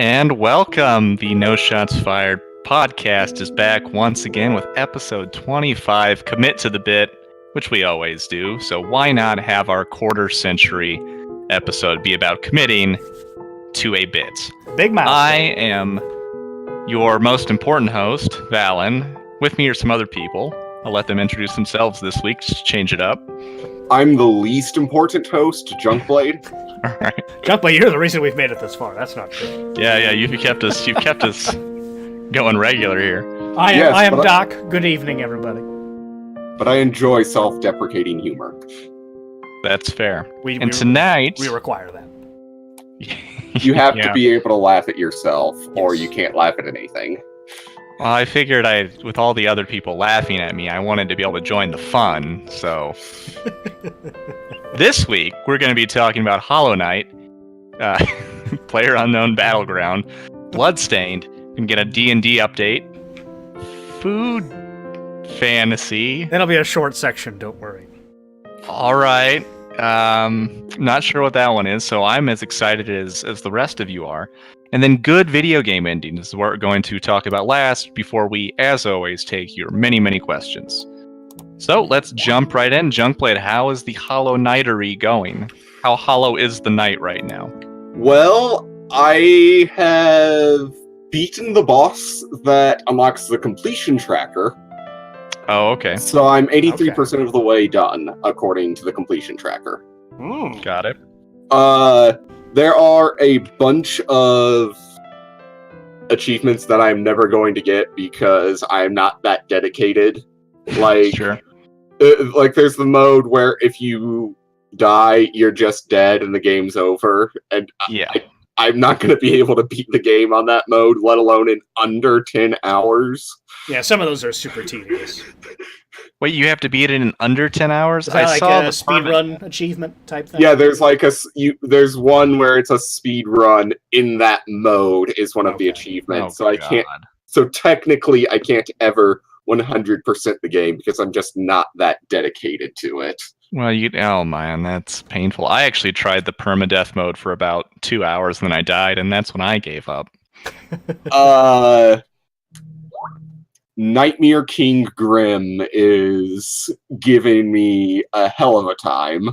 And welcome. The No Shots Fired podcast is back once again with episode 25, Commit to the Bit, which we always do. So why not have our quarter century episode be about committing to a bit? Big milestone. I am your most important host, Valen. With me are some other people. I'll let them introduce themselves this week, just change it up. I'm the least important host, Junkblade. All right. Junkblade, you're the reason we've made it this far. That's not true. Yeah, you've kept us going regular here. I am Doc. Good evening, everybody. But I enjoy self-deprecating humor. That's fair. Tonight we require that. You have to be able to laugh at yourself, or you can't laugh at anything. Well, I figured with all the other people laughing at me, I wanted to be able to join the fun, so... This week, we're going to be talking about Hollow Knight, PlayerUnknown Battleground, Bloodstained, and get a D&D update, Food Fantasy. That'll be a short section, don't worry. Alright, not sure what that one is, so I'm as excited as the rest of you are. And then good video game endings is what we're going to talk about last before we, as always, take your many, many questions. So let's jump right in. Junkblade, how is the Hollow Knightery going? How hollow is the night right now? Well, I have beaten the boss that unlocks the completion tracker. Oh, okay. So I'm 83% of the way done, according to the completion tracker. Got it. There are a bunch of achievements that I'm never going to get because I'm not that dedicated. Like, sure. Like there's the mode where if you die, you're just dead and the game's over. And I'm not going to be able to beat the game on that mode, let alone in under 10 hours. Yeah, some of those are super tedious. Wait, you have to beat it in under 10 hours? Is that like a speedrun achievement type thing? Yeah, there's like there's one where it's a speed run in that mode is one of the achievements. So so technically I can't ever 100% the game because I'm just not that dedicated to it. Well, oh man, that's painful. I actually tried the permadeath mode for about 2 hours and then I died, and that's when I gave up. Nightmare King Grimm is giving me a hell of a time,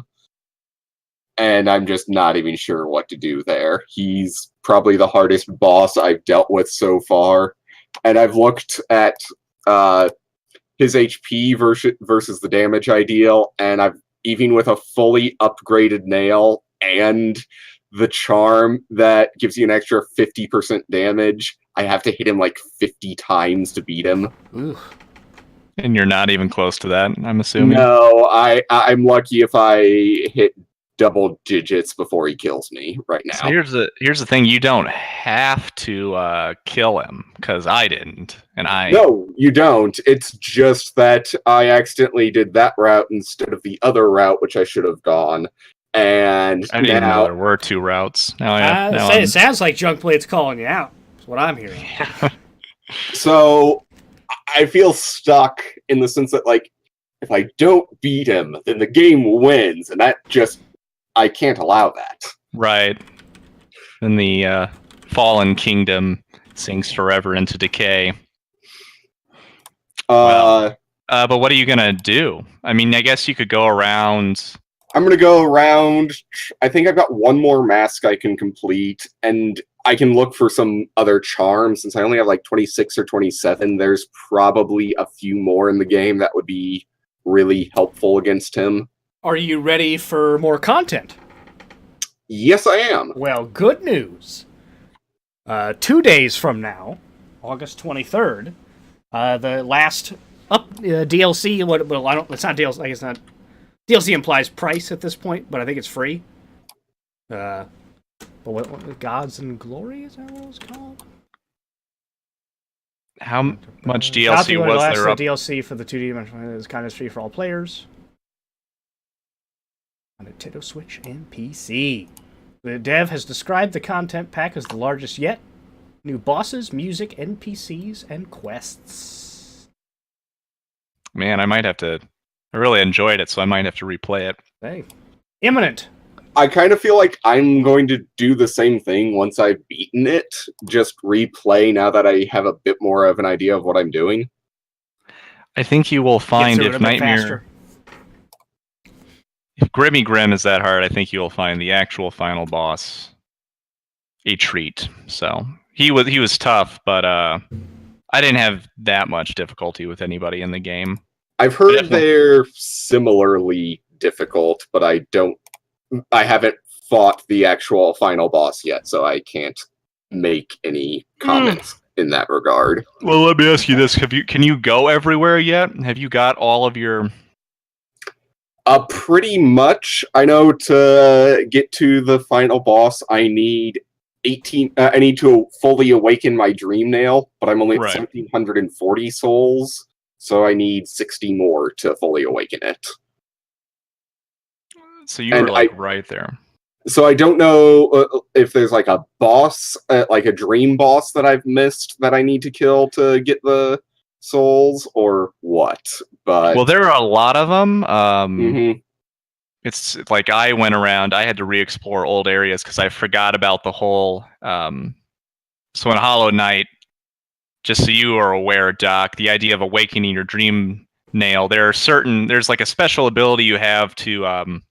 and I'm just not even sure what to do there. He's probably the hardest boss I've dealt with so far, and I've looked at his HP versus the damage ideal, and I've even with a fully upgraded nail and the charm that gives you an extra 50% damage, I have to hit him like 50 times to beat him. Ooh. And you're not even close to that, I'm assuming? No, I'm lucky if I hit double digits before he kills me right now. So here's the thing, you don't have to kill him, because I didn't. No, you don't. It's just that I accidentally did that route instead of the other route, which I should have gone. And I didn't know there were two routes. It sounds like Junkblade's calling you out. That's what I'm hearing. So I feel stuck in the sense that, like, if I don't beat him, then the game wins, and I can't allow that. Right. Then the fallen kingdom sinks forever into decay. But what are you gonna do? I mean, I guess you could go around. I'm gonna go around. I think I've got one more mask I can complete, and I can look for some other charms. Since I only have like 26 or 27, there's probably a few more in the game that would be really helpful against him. Are you ready for more content? Yes, I am. Well, good news. 2 days from now, August 23rd, the last DLC. It's not DLC. I guess not. DLC implies price at this point, but I think it's free. But what Gods and Glory, is that what it was called? How much DLC was there? DLC for the 2D dimensional is kind of free for all players on Nintendo Switch and PC. The dev has described the content pack as the largest yet. New bosses, music, NPCs, and quests. Man, I really enjoyed it, so I might have to replay it. Hey, imminent. I kind of feel like I'm going to do the same thing once I've beaten it. Just replay now that I have a bit more of an idea of what I'm doing. I think you will Get find through it if a bit faster. if Grimmy Grim is that hard, I think you will find the actual final boss a treat. So he was tough, but I didn't have that much difficulty with anybody in the game. I've heard they're similarly difficult, but I haven't fought the actual final boss yet, so I can't make any comments in that regard. Well, let me ask you this: can you go everywhere yet? Have you got all of your? Pretty much. I know to get to the final boss, I need 18. I need to fully awaken my dream nail, but I'm only at 1,740 souls, so I need 60 more to fully awaken it. So you were like right there. So I don't know if there's like a boss, like a dream boss that I've missed that I need to kill to get the souls, or what. But well, there are a lot of them. It's like I went around. I had to re-explore old areas because I forgot about the whole. So in Hollow Knight, just so you are aware, Doc, the idea of awakening your dream nail. There's like a special ability you have to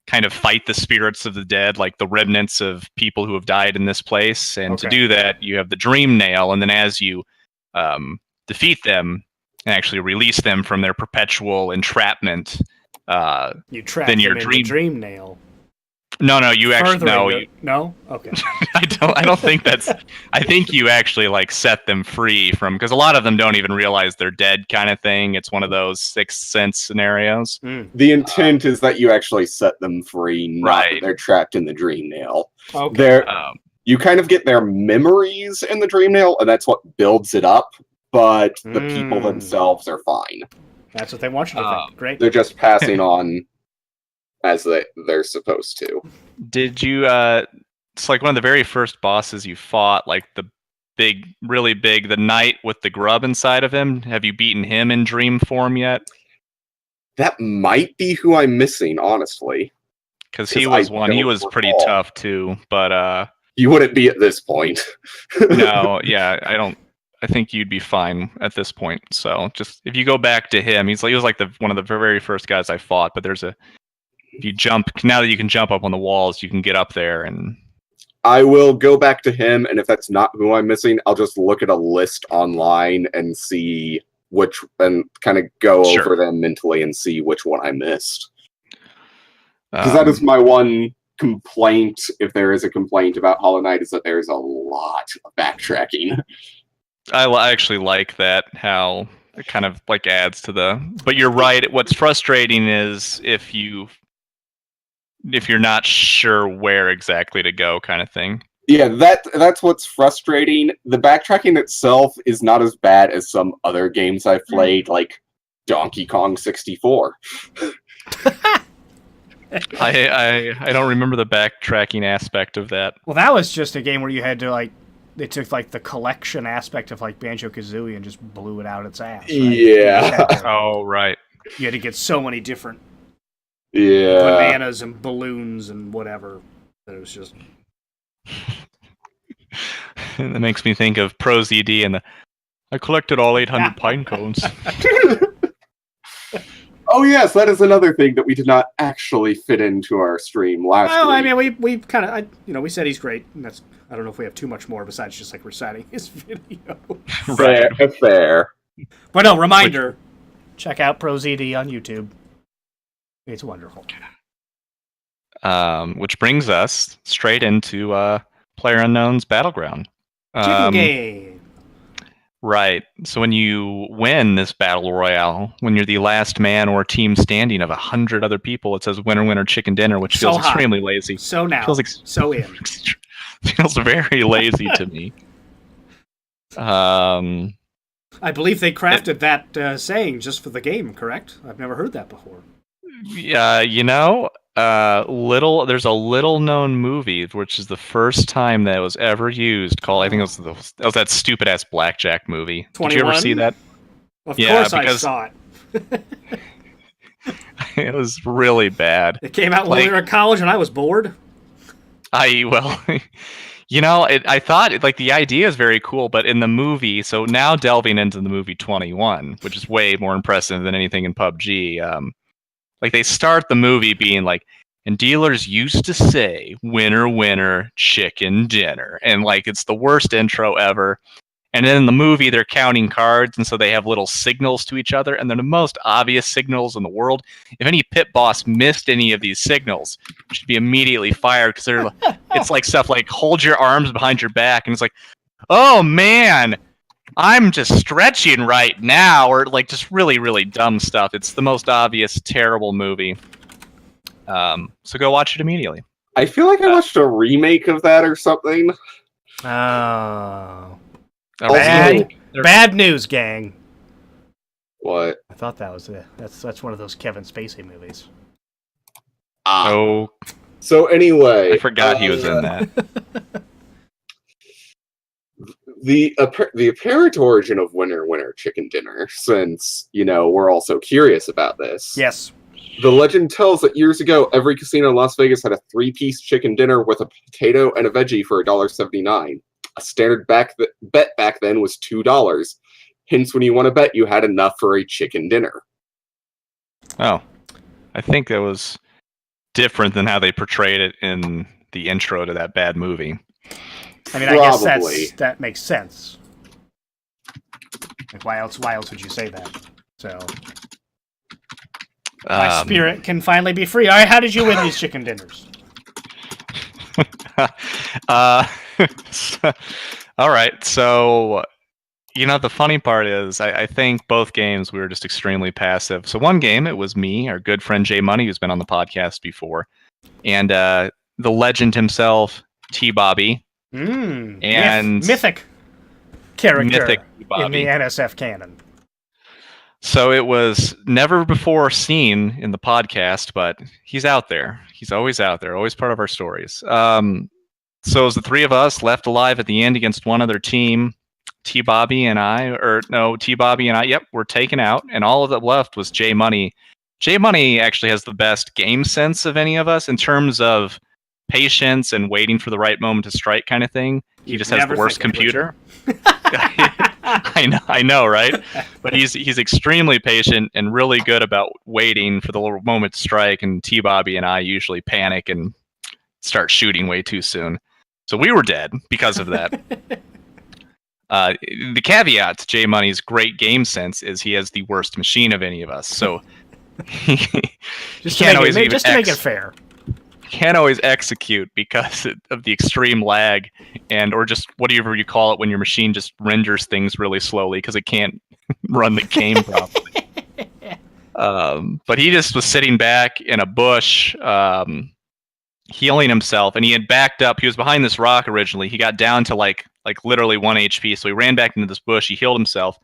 kind of fight the spirits of the dead, like the remnants of people who have died in this place. And to do that, you have the dream nail, and then as you defeat them and actually release them from their perpetual entrapment, you trap then them your in the dream nail. No, you actually no. Okay. I don't think that's. I think you actually like set them free from, because a lot of them don't even realize they're dead, kind of thing. It's one of those Sixth Sense scenarios. The intent is that you actually set them free, not that they're trapped in the dream nail. Okay. You kind of get their memories in the dream nail, and that's what builds it up. But the people themselves are fine. That's what they want you to think. Great. They're just passing on as they're supposed to. Did you? It's like one of the very first bosses you fought, like the really big, the knight with the grub inside of him. Have you beaten him in dream form yet? That might be who I'm missing, honestly. Because he was one. He was pretty tough too, but you wouldn't be at this point. No, yeah, I don't. I think you'd be fine at this point. So just if you go back to him, he was like one of the very first guys I fought. But if you jump, now that you can jump up on the walls, you can get up there. And I will go back to him, and if that's not who I'm missing, I'll just look at a list online and see and kind of go over them mentally and see which one I missed. Because that is my one complaint, if there is a complaint about Hollow Knight, is that there's a lot of backtracking. I actually like that, how it kind of like adds to the. But you're right. What's frustrating is if you're not sure where exactly to go, kind of thing. Yeah, that's what's frustrating. The backtracking itself is not as bad as some other games I've played, like Donkey Kong 64. I don't remember the backtracking aspect of that. Well, that was just a game where you had to they took like the collection aspect of like Banjo-Kazooie and just blew it out its ass. Right? Yeah. Oh, right. You had to get so many different bananas bananas and balloons and whatever. That it was just. That makes me think of Pro ZD and I collected all 800 pine cones. Oh yes, that is another thing that we did not actually fit into our stream last week. Well, I mean, we kind of, we said he's great, and that's. I don't know if we have too much more besides just like reciting his video. Fair. But no, reminder: check out Pro ZD on YouTube. It's wonderful. Which brings us straight into PlayerUnknown's Battleground. Chicken game. Right. So when you win this battle royale, when you're the last man or team standing of 100 other people, it says winner, winner, chicken dinner, which feels extremely lazy. So now. So in. Feels very lazy to me. I believe they crafted that saying just for the game, correct? I've never heard that before. Yeah, there's a little-known movie, which is the first time that it was ever used, called, I think it was that stupid-ass Blackjack movie. 21? Did you ever see that? Of course I saw it. It was really bad. It came out when Like- we were in college, and I was bored. Well, I thought like the idea is very cool, but in the movie, so now delving into the movie 21, which is way more impressive than anything in PUBG. Like they start the movie being like, and dealers used to say, "Winner, winner, chicken dinner," and like it's the worst intro ever. And then in the movie, they're counting cards, and so they have little signals to each other, and they're the most obvious signals in the world. If any pit boss missed any of these signals, it should be immediately fired because it's like stuff like hold your arms behind your back, and it's like, oh man, I'm just stretching right now, or like just really, really dumb stuff. It's the most obvious, terrible movie. So go watch it immediately. I feel like I watched a remake of that or something. Oh. Also- Bad news, gang. What? I thought that was that's one of those Kevin Spacey movies. Oh, So anyway, I forgot he was in that. The apparent origin of Winner Winner Chicken Dinner, since, we're all so curious about this. Yes. The legend tells that years ago, every casino in Las Vegas had a 3-piece chicken dinner with a potato and a veggie for $1.79. A standard bet back then was $2. Hence, when you won a bet, you had enough for a chicken dinner. Oh, I think that was different than how they portrayed it in the intro to that bad movie. I mean, I guess Probably. that makes sense. Like, why else would you say that? So, my spirit can finally be free. All right, how did you win these chicken dinners? All right, so the funny part is I think both games we were just extremely passive. So one game, it was me, our good friend Jay Money, who's been on the podcast before, and the legend himself, T-Bobby, and mythic character Mythic in the Bobby. NSF canon. So it was never before seen in the podcast, but he's out there. He's always out there, always part of our stories. So it was the three of us left alive at the end against one other team. T-Bobby and I, yep, were taken out, and all of that left was Jay Money. Jay Money actually has the best game sense of any of us in terms of patience and waiting for the right moment to strike kind of thing. He just has the worst computer. I know, right? But he's extremely patient and really good about waiting for the little moment to strike, and T-Bobby and I usually panic and start shooting way too soon. So we were dead because of that. The caveat to Jay Money's great game sense is he has the worst machine of any of us. So just to make it fair. Can't always execute because of the extreme lag or just whatever you call it when your machine just renders things really slowly because it can't run the game properly. But he just was sitting back in a bush, healing himself, and he had backed up. He was behind this rock originally. He got down to like literally 1 HP, so he ran back into this bush. He healed himself,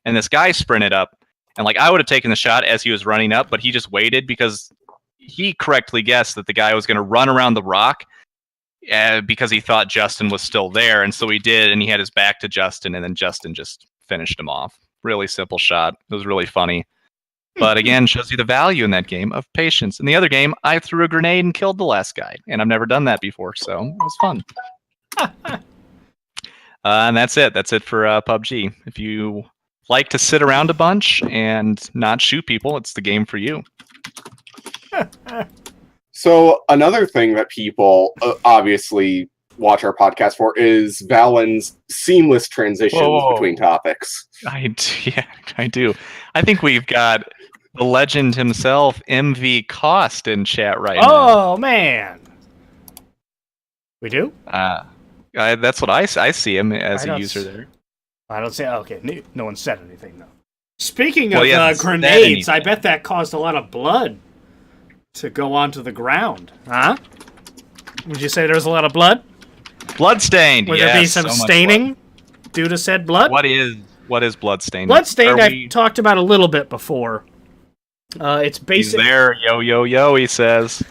and this guy sprinted up, and I would have taken the shot as he was running up, but he just waited because he correctly guessed that the guy was going to run around the rock because he thought Justin was still there, and so he did, and he had his back to Justin, and then Justin just finished him off. Really simple shot. It was really funny. But again, shows you the value in that game of patience. In the other game, I threw a grenade and killed the last guy, and I've never done that before, so it was fun. And that's it. That's it for PUBG. If you like to sit around a bunch and not shoot people, it's the game for you. So another thing that people obviously watch our podcast for is Valen's seamless transitions between topics. I do. I think we've got the legend himself, MV Cost, in chat right now. Oh, man. We do? That's what I see him as a user there. I don't say... Okay, no one said anything, though. Speaking of grenades, I bet that caused a lot of blood to go onto the ground. Huh? Would you say there was a lot of blood? Bloodstained, Would there be some staining due to said blood? What is Bloodstained? Bloodstained I've talked about a little bit before. It's basic... He's there, yo, he says.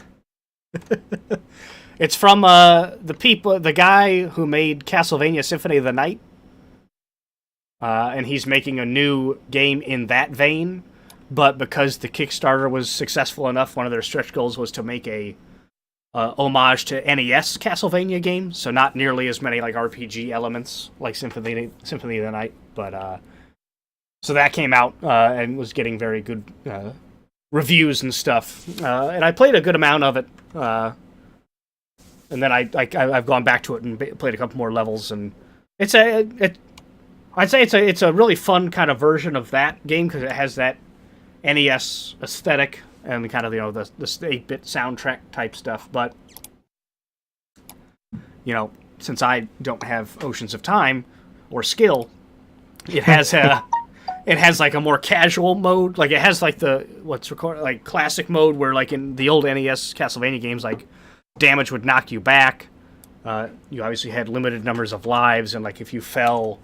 It's from the guy who made Castlevania Symphony of the Night. And he's making a new game in that vein. but because the Kickstarter was successful enough, one of their stretch goals was to make a homage to NES Castlevania games. So not nearly as many like RPG elements like Symphony of the Night, but so that came out and was getting very good reviews and stuff. And I played a good amount of it. And then I've gone back to it and played a couple more levels, and I'd say it's a really fun kind of version of that game because it has that NES aesthetic and kind of the 8-bit soundtrack type stuff. But since I don't have Oceans of Time or skill, it has like a more casual mode. Like it has like like classic mode where like in the old NES Castlevania games, like damage would knock you back. You obviously had limited numbers of lives, and like if you fell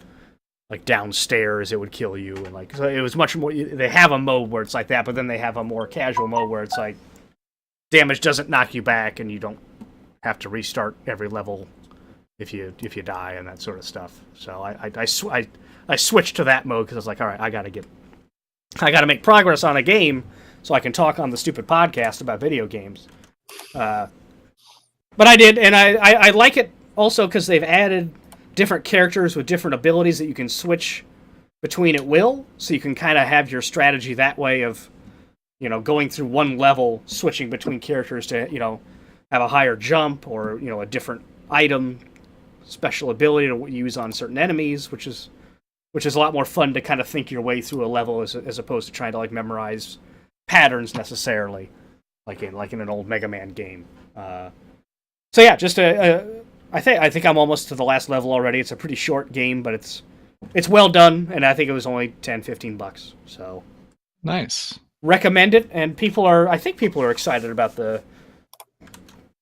like downstairs, it would kill you. And like so it was much more. They have a mode where it's like that, but then they have a more casual mode where it's like damage doesn't knock you back, and you don't have to restart every level if you die and that sort of stuff. So I switched to that mode because I was like, all right, I gotta make progress on a game so I can talk on the stupid podcast about video games. But I did, and I like it also because they've added different characters with different abilities that you can switch between at will, so you can kind of have your strategy that way of, going through one level, switching between characters to, have a higher jump or, a different item, special ability to use on certain enemies, which is a lot more fun to kind of think your way through a level as opposed to trying to like memorize patterns necessarily, like in an old Mega Man game. So yeah, just I think I'm almost to the last level already. It's a pretty short game, but it's well done, and I think it was only $10-15. So nice. Recommend it, and I think people are excited about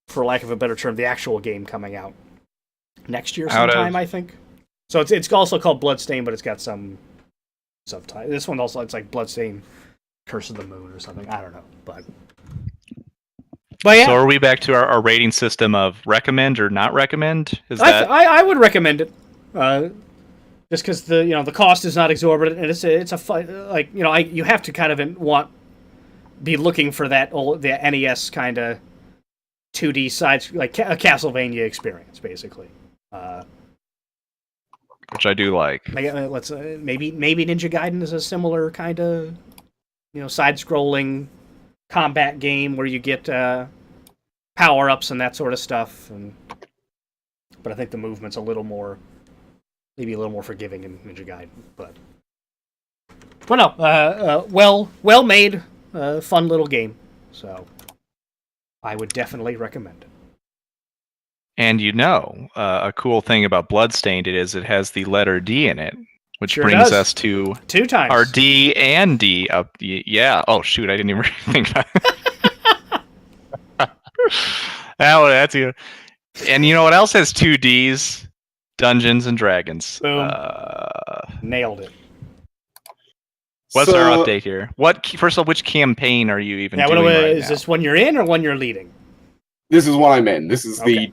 for lack of a better term, the actual game coming out next year sometime, I think. So it's also called Bloodstained, but it's got some subtitle. This one also, it's like Bloodstained Curse of the Moon or something. I don't know, but yeah. So are we back to our rating system of recommend or not recommend? I would recommend it, just because the cost is not exorbitant, and it's a fun, like you have to kind of be looking for the NES kind of 2D sides, like a Castlevania experience, basically. Which I do like. Maybe Ninja Gaiden is a similar kind of side-scrolling combat game where you get power-ups and that sort of stuff, but I think the movement's maybe a little more forgiving in Ninja Gaiden. But no, well made, fun little game. So I would definitely recommend it. And a cool thing about Bloodstained it has the letter D in it, which sure brings does. us to 2 times our D and D up. Yeah. Oh shoot! I didn't even think about it. That's you. And you know what else has 2 Ds? Dungeons and Dragons. Boom. Nailed it. What's our update here? First of all, which campaign are you even doing right is now? this one you're in or one you're leading? This is one I'm in. This is the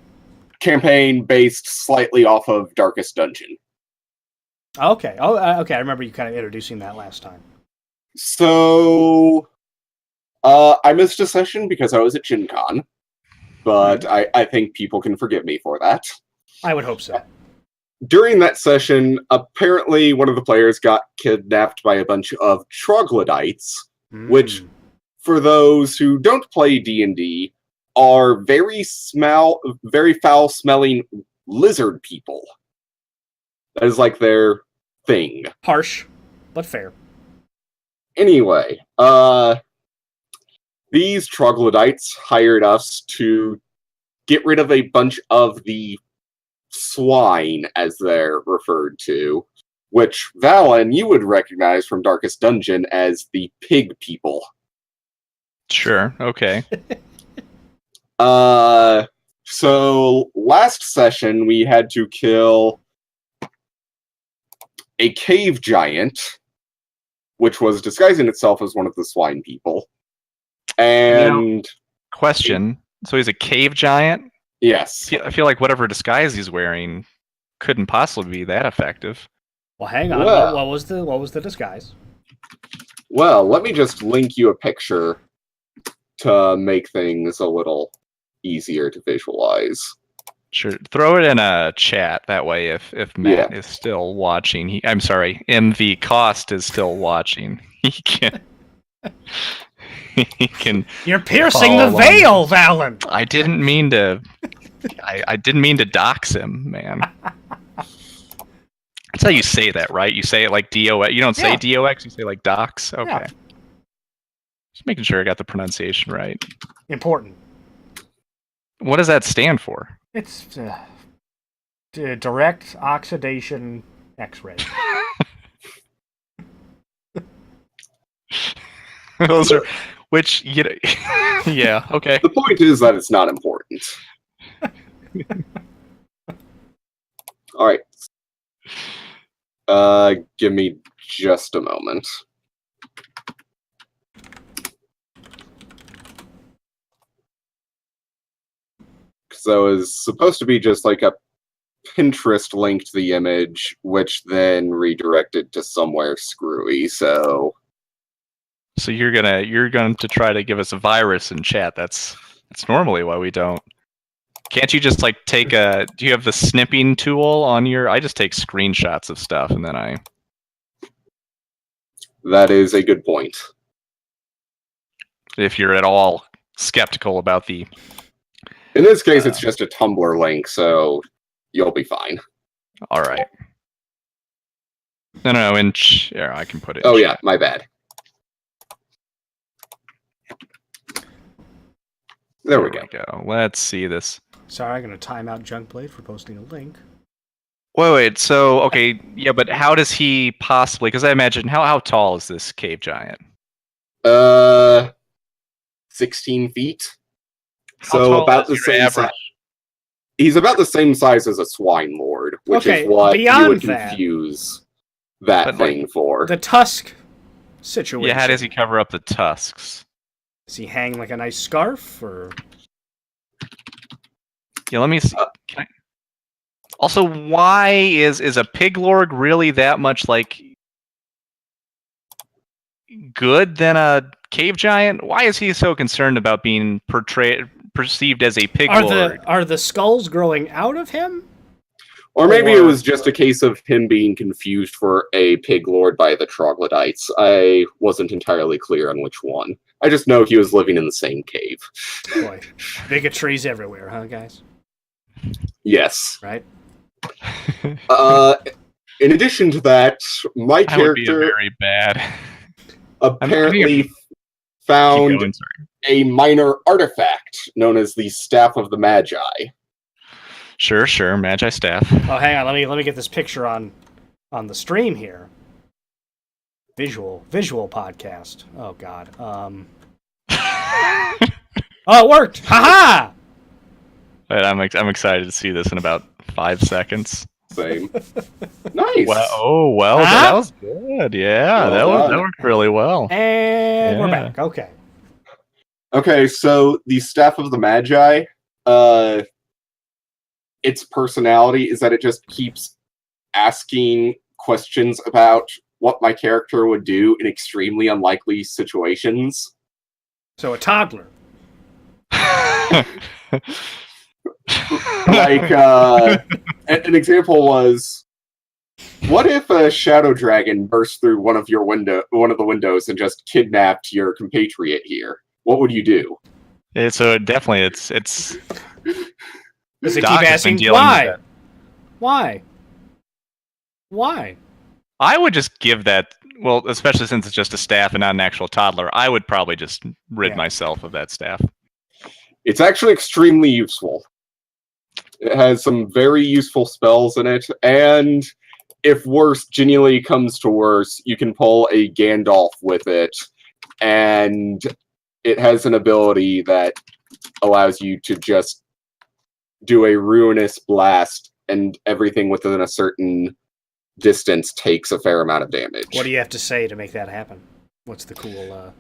campaign based slightly off of Darkest Dungeon. Okay. Okay. I remember you kind of introducing that last time. So, I missed a session because I was at Gen Con, but I think people can forgive me for that. I would hope so. During that session, apparently one of the players got kidnapped by a bunch of troglodytes, which, for those who don't play D&D, are very foul-smelling lizard people. That is like their thing. Harsh, but fair. Anyway, these troglodytes hired us to get rid of a bunch of the swine, as they're referred to, which, Valen, you would recognize from Darkest Dungeon as the pig people. Sure, okay. So last session we had to kill a cave giant, which was disguising itself as one of the swine people. And question: so he's a cave giant? Yes. I feel like whatever disguise he's wearing couldn't possibly be that effective. Well, hang on. What was the disguise? Well, let me just link you a picture to make things a little easier to visualize. Sure. Throw it in a chat. That way, if Matt is still watching, I'm sorry, MV Cost is still watching, he can. He can. You're piercing the veil, Valen. I didn't mean to. I didn't mean to dox him, man. That's how you say that, right? You say it like DOX. You don't say DOX. You say like dox. Okay. Yeah. Just making sure I got the pronunciation right. Important. What does that stand for? It's direct oxidation X-ray. Those are, which, you know, yeah, okay. The point is that it's not important. All right. Give me just a moment. So it was supposed to be just like a Pinterest link to the image, which then redirected to somewhere screwy. So you're going to try to give us a virus in chat. That's normally why we don't. Can't you just like take a? Do you have the snipping tool on your? I just take screenshots of stuff and then I. That is a good point. If you're at all skeptical about the. In this case, it's just a Tumblr link, so you'll be fine. All right. No, here, I can put it. Oh, yeah, my bad. There we go. Let's see this. Sorry, I'm going to time out Junkblade for posting a link. Wait. So, okay, yeah, but how does he possibly? Because I imagine how tall is this cave giant? 16 feet. So about the same size. He's about the same size as a swine lord, which is what you would confuse that thing for. The tusk situation. Yeah, how does he cover up the tusks? Does he hang like a nice scarf, or? Yeah, let me see. Also, why is a pig lord really that much like good than a cave giant? Why is he so concerned about being perceived as a pig lord? Are the skulls growing out of him? Or maybe it was just a case of him being confused for a pig lord by the troglodytes. I wasn't entirely clear on which one. I just know he was living in the same cave. Boy, bigotry's everywhere, huh, guys? Yes. Right? In addition to that, my character would be very bad. apparently found a minor artifact known as the Staff of the Magi. Sure, Magi staff. Oh, hang on, let me get this picture on the stream here. Visual podcast. Oh God. Oh, it worked! Haha! -ha! I'm excited to see this in about 5 seconds. Same. Nice. Well, that was good. Yeah, that worked really well. And we're back. Okay. Okay, so the Staff of the Magi, its personality is that it just keeps asking questions about what my character would do in extremely unlikely situations. So a toddler. Like, an example was, what if a shadow dragon burst through one of the windows and just kidnapped your compatriot here? What would you do? So definitely, it's. Does it keep asking why? Why? I would just give that. Well, especially since it's just a staff and not an actual toddler, I would probably just rid myself of that staff. It's actually extremely useful. It has some very useful spells in it, and if worse genuinely comes to worse, you can pull a Gandalf with it, and it has an ability that allows you to just do a ruinous blast, and everything within a certain distance takes a fair amount of damage. What do you have to say to make that happen? What's the cool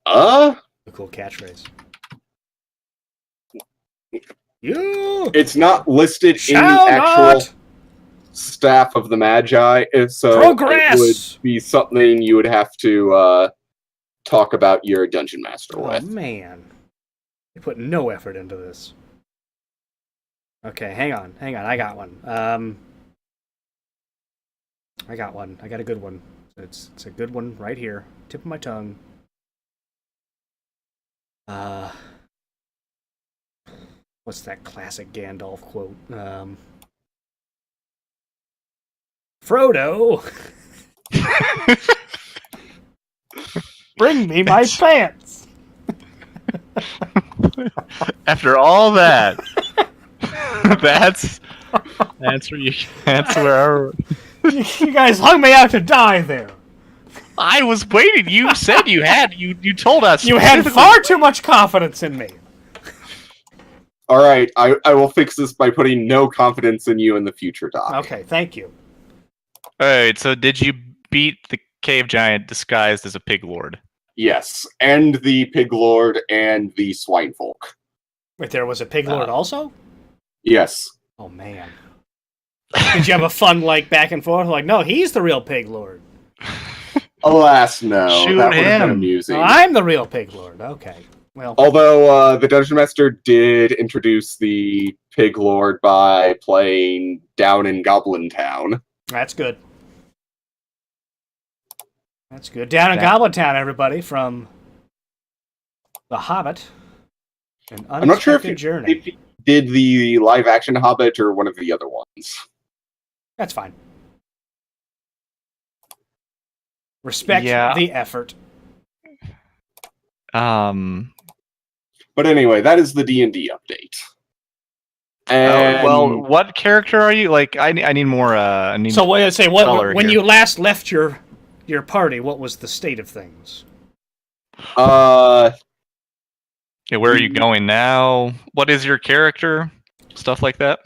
the cool catchphrase? It's not listed in the actual. Staff of the Magi, so Progress! it would be something you would have to talk about your Dungeon Master Oh, with. man. You put no effort into this. Okay, hang on. I got one. I got one. I got a good one. It's a good one right here. Tip of my tongue. What's that classic Gandalf quote? Frodo! Bring me my pants! After all that, that's where You guys hung me out to die there. I was waiting. You said you told us. You had far too much confidence in me. Alright, I will fix this by putting no confidence in you in the future, Doc. Okay, thank you. Alright, so did you beat the cave giant disguised as a pig lord? Yes, and the Pig Lord and the Swine Folk. Wait, there was a pig lord also? Yes. Oh, man. Did you have a fun, back and forth? No, he's the real pig lord. Alas, no. Shoot that would have been him. amusing. No, I'm the real pig lord. Okay. Well, Although the Dungeon Master did introduce the Pig Lord by playing Down in Goblin Town. that's good. That's good. Down in Goblin Town, everybody, from The Hobbit. An I'm not sure unexpected journey. if he did the live action Hobbit or one of the other ones. That's fine. Respect the effort. But anyway, that is the D&D update. And well, what character are you? I need more. So what I say? What when here. you last left your party? What was the state of things? Yeah, where are you going now? What is your character? Stuff like that.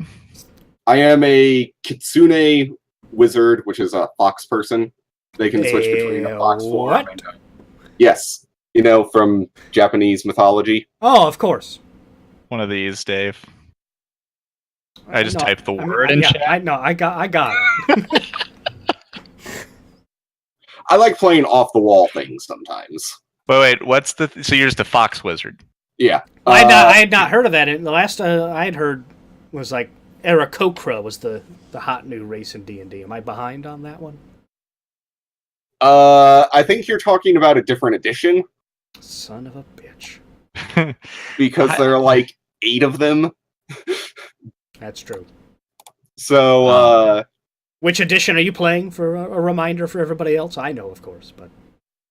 I am a Kitsune wizard, which is a fox person. They can switch between a fox form and yes, from Japanese mythology. Oh, of course. One of these, Dave. I just typed the word in chat. I got it. I like playing off the wall things sometimes. Wait, what's so you're just a fox wizard? Yeah. I had not heard of that. The last I had heard was Aarakocra was the hot new race in D&D. Am I behind on that one? I think you're talking about a different edition. Son of a bitch. Because there are 8 of them. That's true. So, which edition are you playing for a reminder for everybody else? I know, of course, but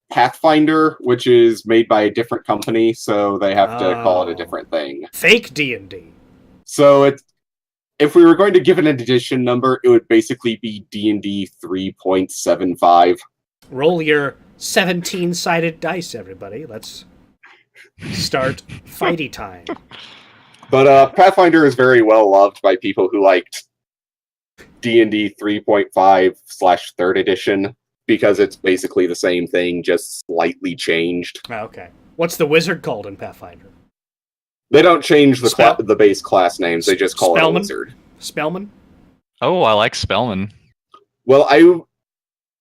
Pathfinder, which is made by a different company, so they have to call it a different thing. Fake D&D. So if we were going to give an edition number, it would basically be D&D 3.75. Roll your 17-sided dice, everybody. Let's start fighty time. But Pathfinder is very well loved by people who liked D&D 3.5/3rd edition, because it's basically the same thing, just slightly changed. Okay. What's the wizard called in Pathfinder? They don't change the base class names, they just call it a wizard. Spellman? Oh, I like Spellman. Well,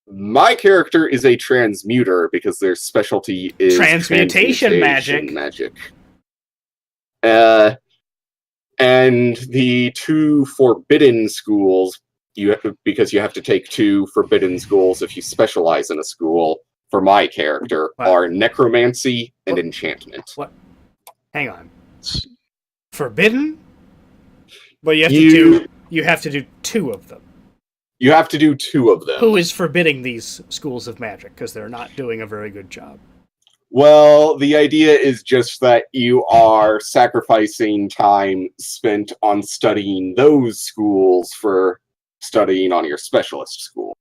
my character is a transmuter because their specialty is transmutation magic. And the 2 forbidden schools, because you have to take 2 forbidden schools if you specialize in a school, for my character, are necromancy and enchantment. What? Hang on. Forbidden? But you have to do 2 of them. You have to do 2 of them. Who is forbidding these schools of magic? Because they're not doing a very good job. Well, the idea is just that you are sacrificing time spent on studying those schools for studying on your specialist school.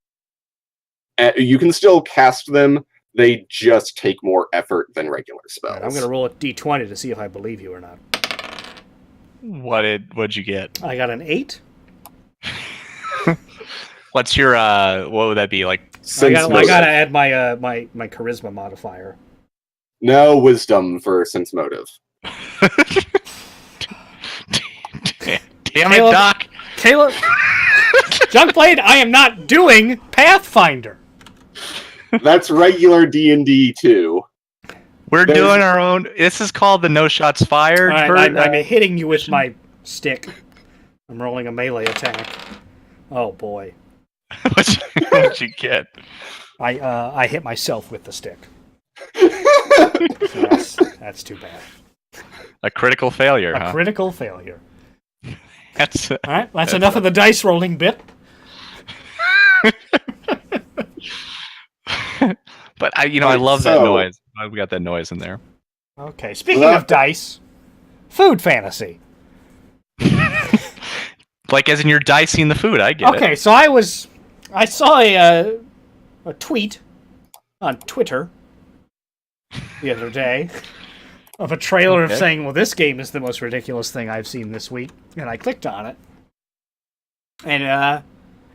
You can still cast them, they just take more effort than regular spells. Right, I'm going to roll a d20 to see if I believe you or not. What'd you get? I got an 8. What's your what would that be like? I gotta add my my charisma modifier. No wisdom for sense motive. Damn it, Doc. Caleb. Junkblade, I am not doing Pathfinder. That's regular D&D too. We're doing our own. This is called the No Shots Fired. All right, I'm hitting you with my stick. I'm rolling a melee attack. Oh boy. What'd you get? I hit myself with the stick. That's too bad. A critical failure, A critical failure. That's all right. That's enough of the dice rolling bit. But I love that noise. We got that noise in there. Okay. Speaking of dice, food fantasy. Like as in you're dicing the food. I get it. Okay, so I saw a tweet on Twitter the other day of a trailer of saying, well, this game is the most ridiculous thing I've seen this week. And I clicked on it. And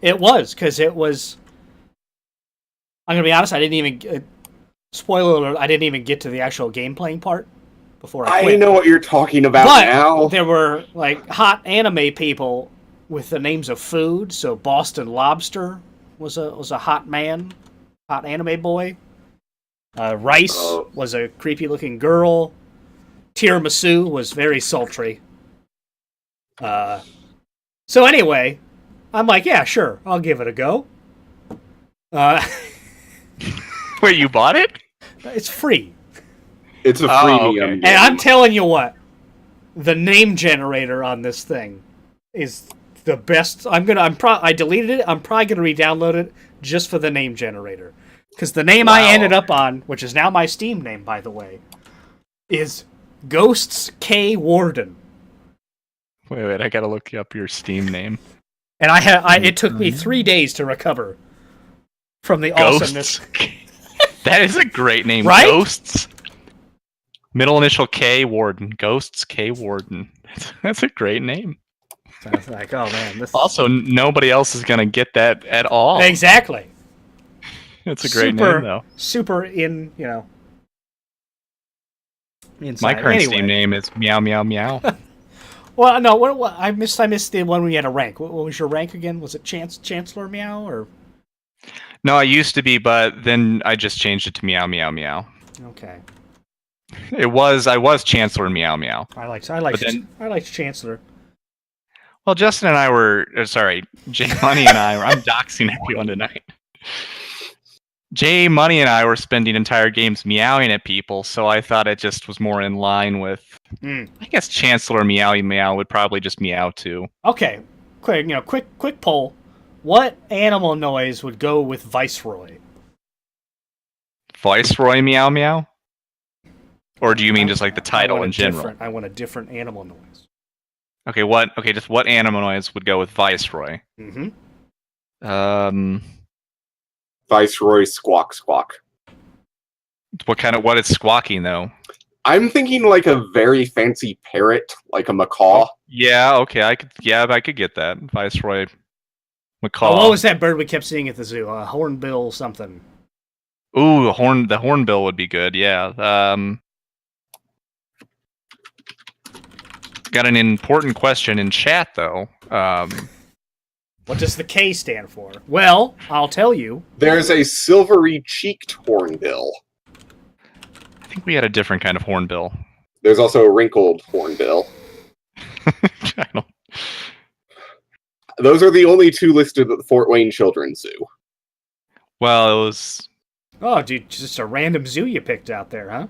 it was, because it was... I'm going to be honest, I didn't even... spoiler alert, I didn't even get to the actual game playing part before I quit. I know what you're talking about now. There were, like, hot anime people with the names of food. So Boston Lobster was a hot man, hot anime boy. Rice was a creepy-looking girl. Tiramisu was very sultry. So anyway, I'm like, yeah, sure, I'll give it a go. Wait, you bought it? It's free. It's a freemium. And I'm telling you what, the name generator on this thing is the best. I deleted it. I'm probably gonna re-download it just for the name generator, because the name I ended up on, which is now my Steam name, by the way, is Ghosts K Warden. Wait, I gotta look up your Steam name. And it took me 3 days to recover from the awesomeness. That is a great name, right? Ghosts. Middle initial K Warden. Ghosts K Warden. That's a great name. So I was like, oh man. Also, nobody else is gonna get that at all. Exactly. It's a great name, though. Super inside. My current Steam name is Meow Meow Meow. Well, no, what I missed the one where you had a rank. What was your rank again? Was it Chancellor Meow or? No, I used to be, but then I just changed it to Meow Meow Meow. Okay. I was Chancellor Meow Meow. I liked Chancellor. Well, Justin and I were Jay Money and I were. I'm doxing everyone tonight. Jay Money and I were spending entire games meowing at people, so I thought it just was more in line with. I guess Chancellor Meowy Meow would probably just meow too. Okay, quick poll. What animal noise would go with Viceroy? Viceroy Meow Meow? Or do you mean just like the title in general? I want a different animal noise. Okay, just what animal noise would go with Viceroy? Viceroy squawk squawk. What is squawking though? I'm thinking like a very fancy parrot, like a macaw. Yeah, okay, I could get that. Viceroy macaw. Oh, what was that bird we kept seeing at the zoo? Hornbill something. Ooh, the hornbill would be good, yeah. Got an important question in chat though. What does the K stand for? Well, I'll tell you. There's a silvery-cheeked hornbill. I think we had a different kind of hornbill. There's also a wrinkled hornbill. Those are the only two listed at the Fort Wayne Children's Zoo. Well, it was... Oh, dude, just a random zoo you picked out there, huh?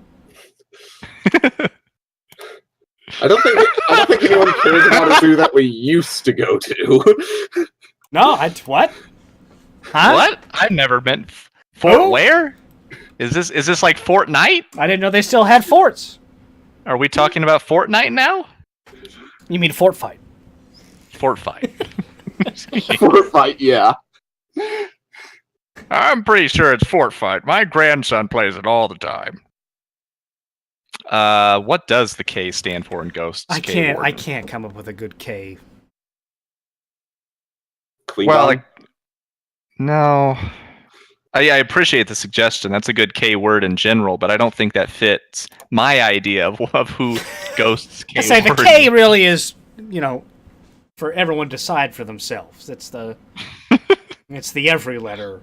I don't think anyone cares about a zoo that we used to go to. No, what? Huh? What? I've never been. Fort where? Is this like Fortnite? I didn't know they still had forts. Are we talking about Fortnite now? You mean Fort Fight? Fort Fight. Fort Fight, yeah. I'm pretty sure it's Fort Fight. My grandson plays it all the time. What does the K stand for in Ghosts? I can't come up with a good K. Klingon? Well, no. I appreciate the suggestion. That's a good K word in general, but I don't think that fits my idea of who Ghosts K I say the K really is, for everyone to decide for themselves. It's the every letter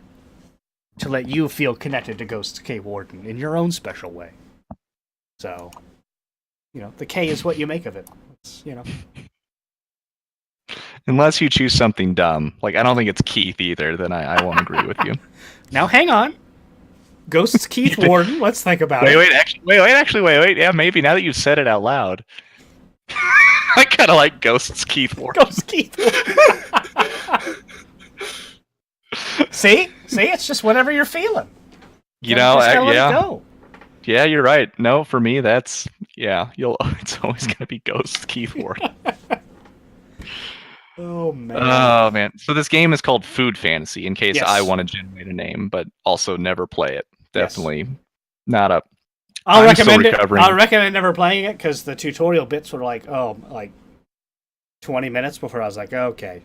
to let you feel connected to Ghost K Warden in your own special way. So, the K is what you make of it. It's, Unless you choose something dumb. Like, I don't think it's Keith either, then I won't agree with you. Now, hang on. Ghosts Keith Warden, let's think about it. Wait. Yeah, maybe now that you've said it out loud. I kind of like Ghosts Keith Warden. Ghosts Keith Warden. See, it's just whatever you're feeling. Let it go. Yeah, you're right. No, for me, it's always gonna be Ghost Keith Warden. Oh man. Oh man. So this game is called Food Fantasy, in case Yes. I want to generate a name, but also never play it. Definitely not up. I'll I'm still recommend it. recovering. I'll recommend never playing it because the tutorial bits were like 20 minutes before I was like, okay,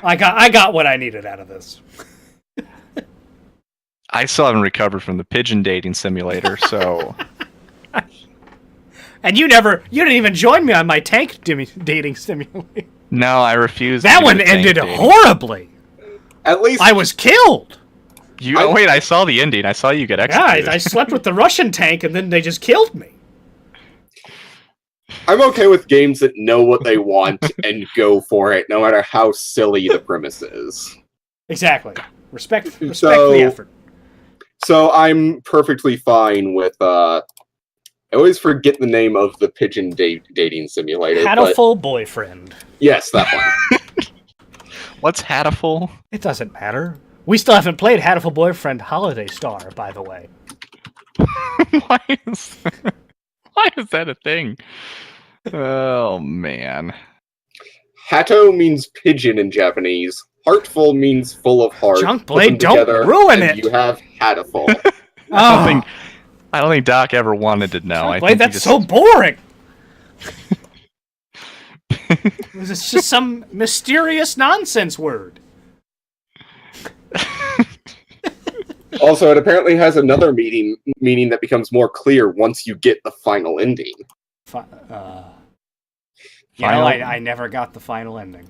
I got what I needed out of this. I still haven't recovered from the pigeon dating simulator, so And you didn't even join me on my tank dating simulator. no, I refuse. That to one do the tank ended dating. horribly. At least I was killed. Wait, I saw the ending. I saw you get Yeah, executed. I slept with the Russian tank, and then they just killed me. I'm okay with games that know what they want and go for it, no matter how silly the premise is. Exactly. Respect So- the effort. So I'm perfectly fine with I always forget the name of the pigeon dating simulator. Had but a full boyfriend. yes, that one. What's Hatful? It doesn't matter. We still haven't played Hatful Boyfriend Holiday Star, by the way. why is that a thing? Oh man. Hatto means pigeon in Japanese. Heartful means full of heart. Junkblade, Put them don't together, ruin and it. You have Hatful. I don't think Doc ever wanted to know. I Junkblade, think that's so boring. It's just some mysterious nonsense word. Also, it apparently has another meaning that becomes more clear once you get the final ending. I never got the final ending.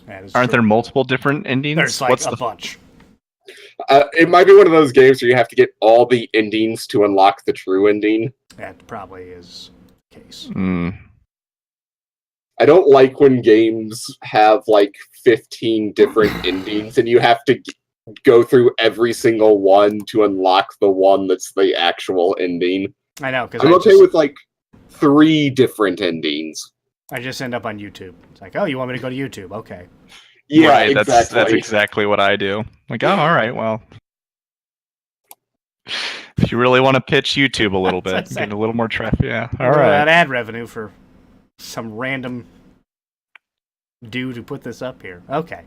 That is Aren't true. there multiple different endings? There's like What's a the bunch. It might be one of those games where you have to get all the endings to unlock the true ending. That probably is the case. I don't like when games have like 15 different endings and you have to go through every single one to unlock the one that's the actual ending. I know, because I'm okay with like 3 different endings. I just end up on YouTube. It's like, oh, you want me to go to YouTube? Okay. Yeah, right, exactly. that's exactly what I do. Like, oh, all right, well. If you really want to pitch YouTube a little bit, That's get a little more traffic, yeah. All That right. ad revenue for some random dude who put this up here. Okay.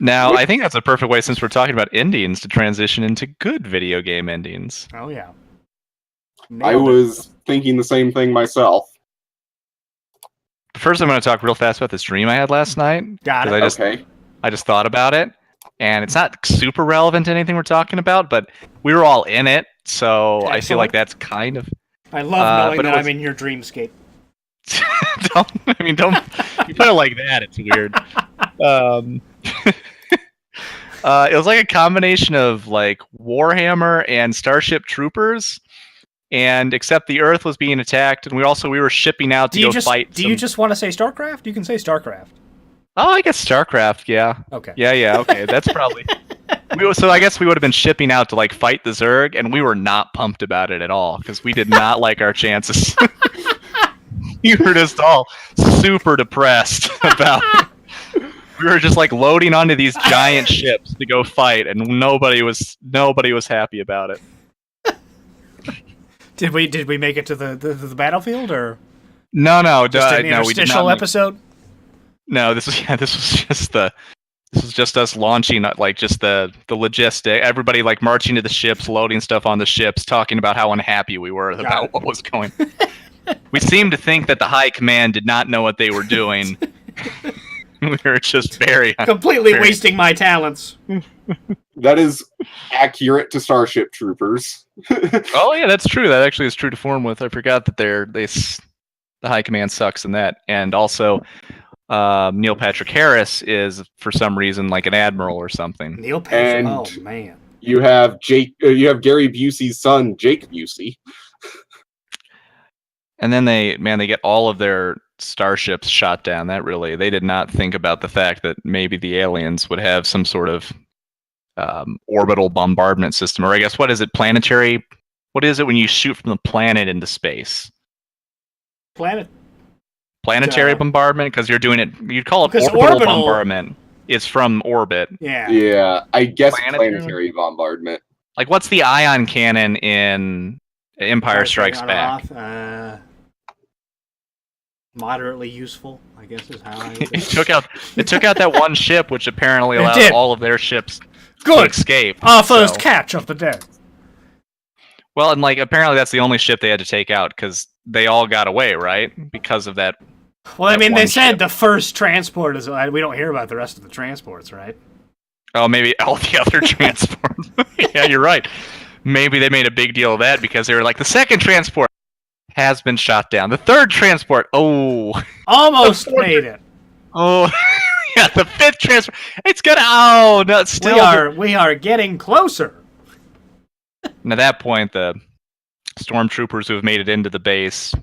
Now, I think that's a perfect way, since we're talking about endings, to transition into good video game endings. Oh, yeah. I Nailed it. was thinking the same thing myself. First, I'm going to talk real fast about this dream I had last night. Got 'cause it. I just thought about it, and it's not super relevant to anything we're talking about, but we were all in it, so I feel like that's kind of... I love knowing but that it was- I'm in your dreamscape. don't you put it like that, it's weird. It was like a combination of like Warhammer and Starship Troopers, and except the Earth was being attacked, and we were shipping out to fight. Do you just want to say StarCraft? You can say StarCraft. Oh, I guess StarCraft. Yeah. Okay. Yeah. Okay, that's probably. So I guess we would have been shipping out to like fight the Zerg, and we were not pumped about it at all because we did not like our chances. We were just all super depressed about it. We were just like loading onto these giant ships to go fight, and nobody was happy about it. Did we make it to the battlefield or No, just an we did not. interstitial episode? No, this was just us launching like just the logistic. Everybody like marching to the ships, loading stuff on the ships, talking about how unhappy we were about what was going. We seemed to think that the high command did not know what they were doing. We were just completely wasting my talents. That is accurate to Starship Troopers. Oh yeah, that's true. That actually is true to form with. I forgot that the high command sucks in that. And also, Neil Patrick Harris is for some reason like an admiral or something. Neil Patrick. And Oh man. you have Gary Busey's son, Jake Busey. And then they get all of their starships shot down. They did not think about the fact that maybe the aliens would have some sort of orbital bombardment system, or I guess what is it? Planetary. What is it when you shoot from the planet into space? Planetary bombardment, because you're doing it. You'd call it orbital bombardment. It's from orbit. Yeah. I guess planetary bombardment. Like, what's the ion cannon in Empire Strikes Back? Moderately useful, I guess is how I. It took out that one ship, which apparently allowed all of their ships to escape. First catch of the day. Well, and like apparently that's the only ship they had to take out because they all got away, right? Because of that. Well, I mean, they said the first transport is. We don't hear about the rest of the transports, right? Oh, maybe all the other transports. Yeah, you're right. Maybe they made a big deal of that because they were like, the second transport has been shot down. The third transport, almost made it. Oh, yeah, the fifth transport. It's gonna. Oh no, still. We are getting closer. And at that point, the stormtroopers who have made it into the base,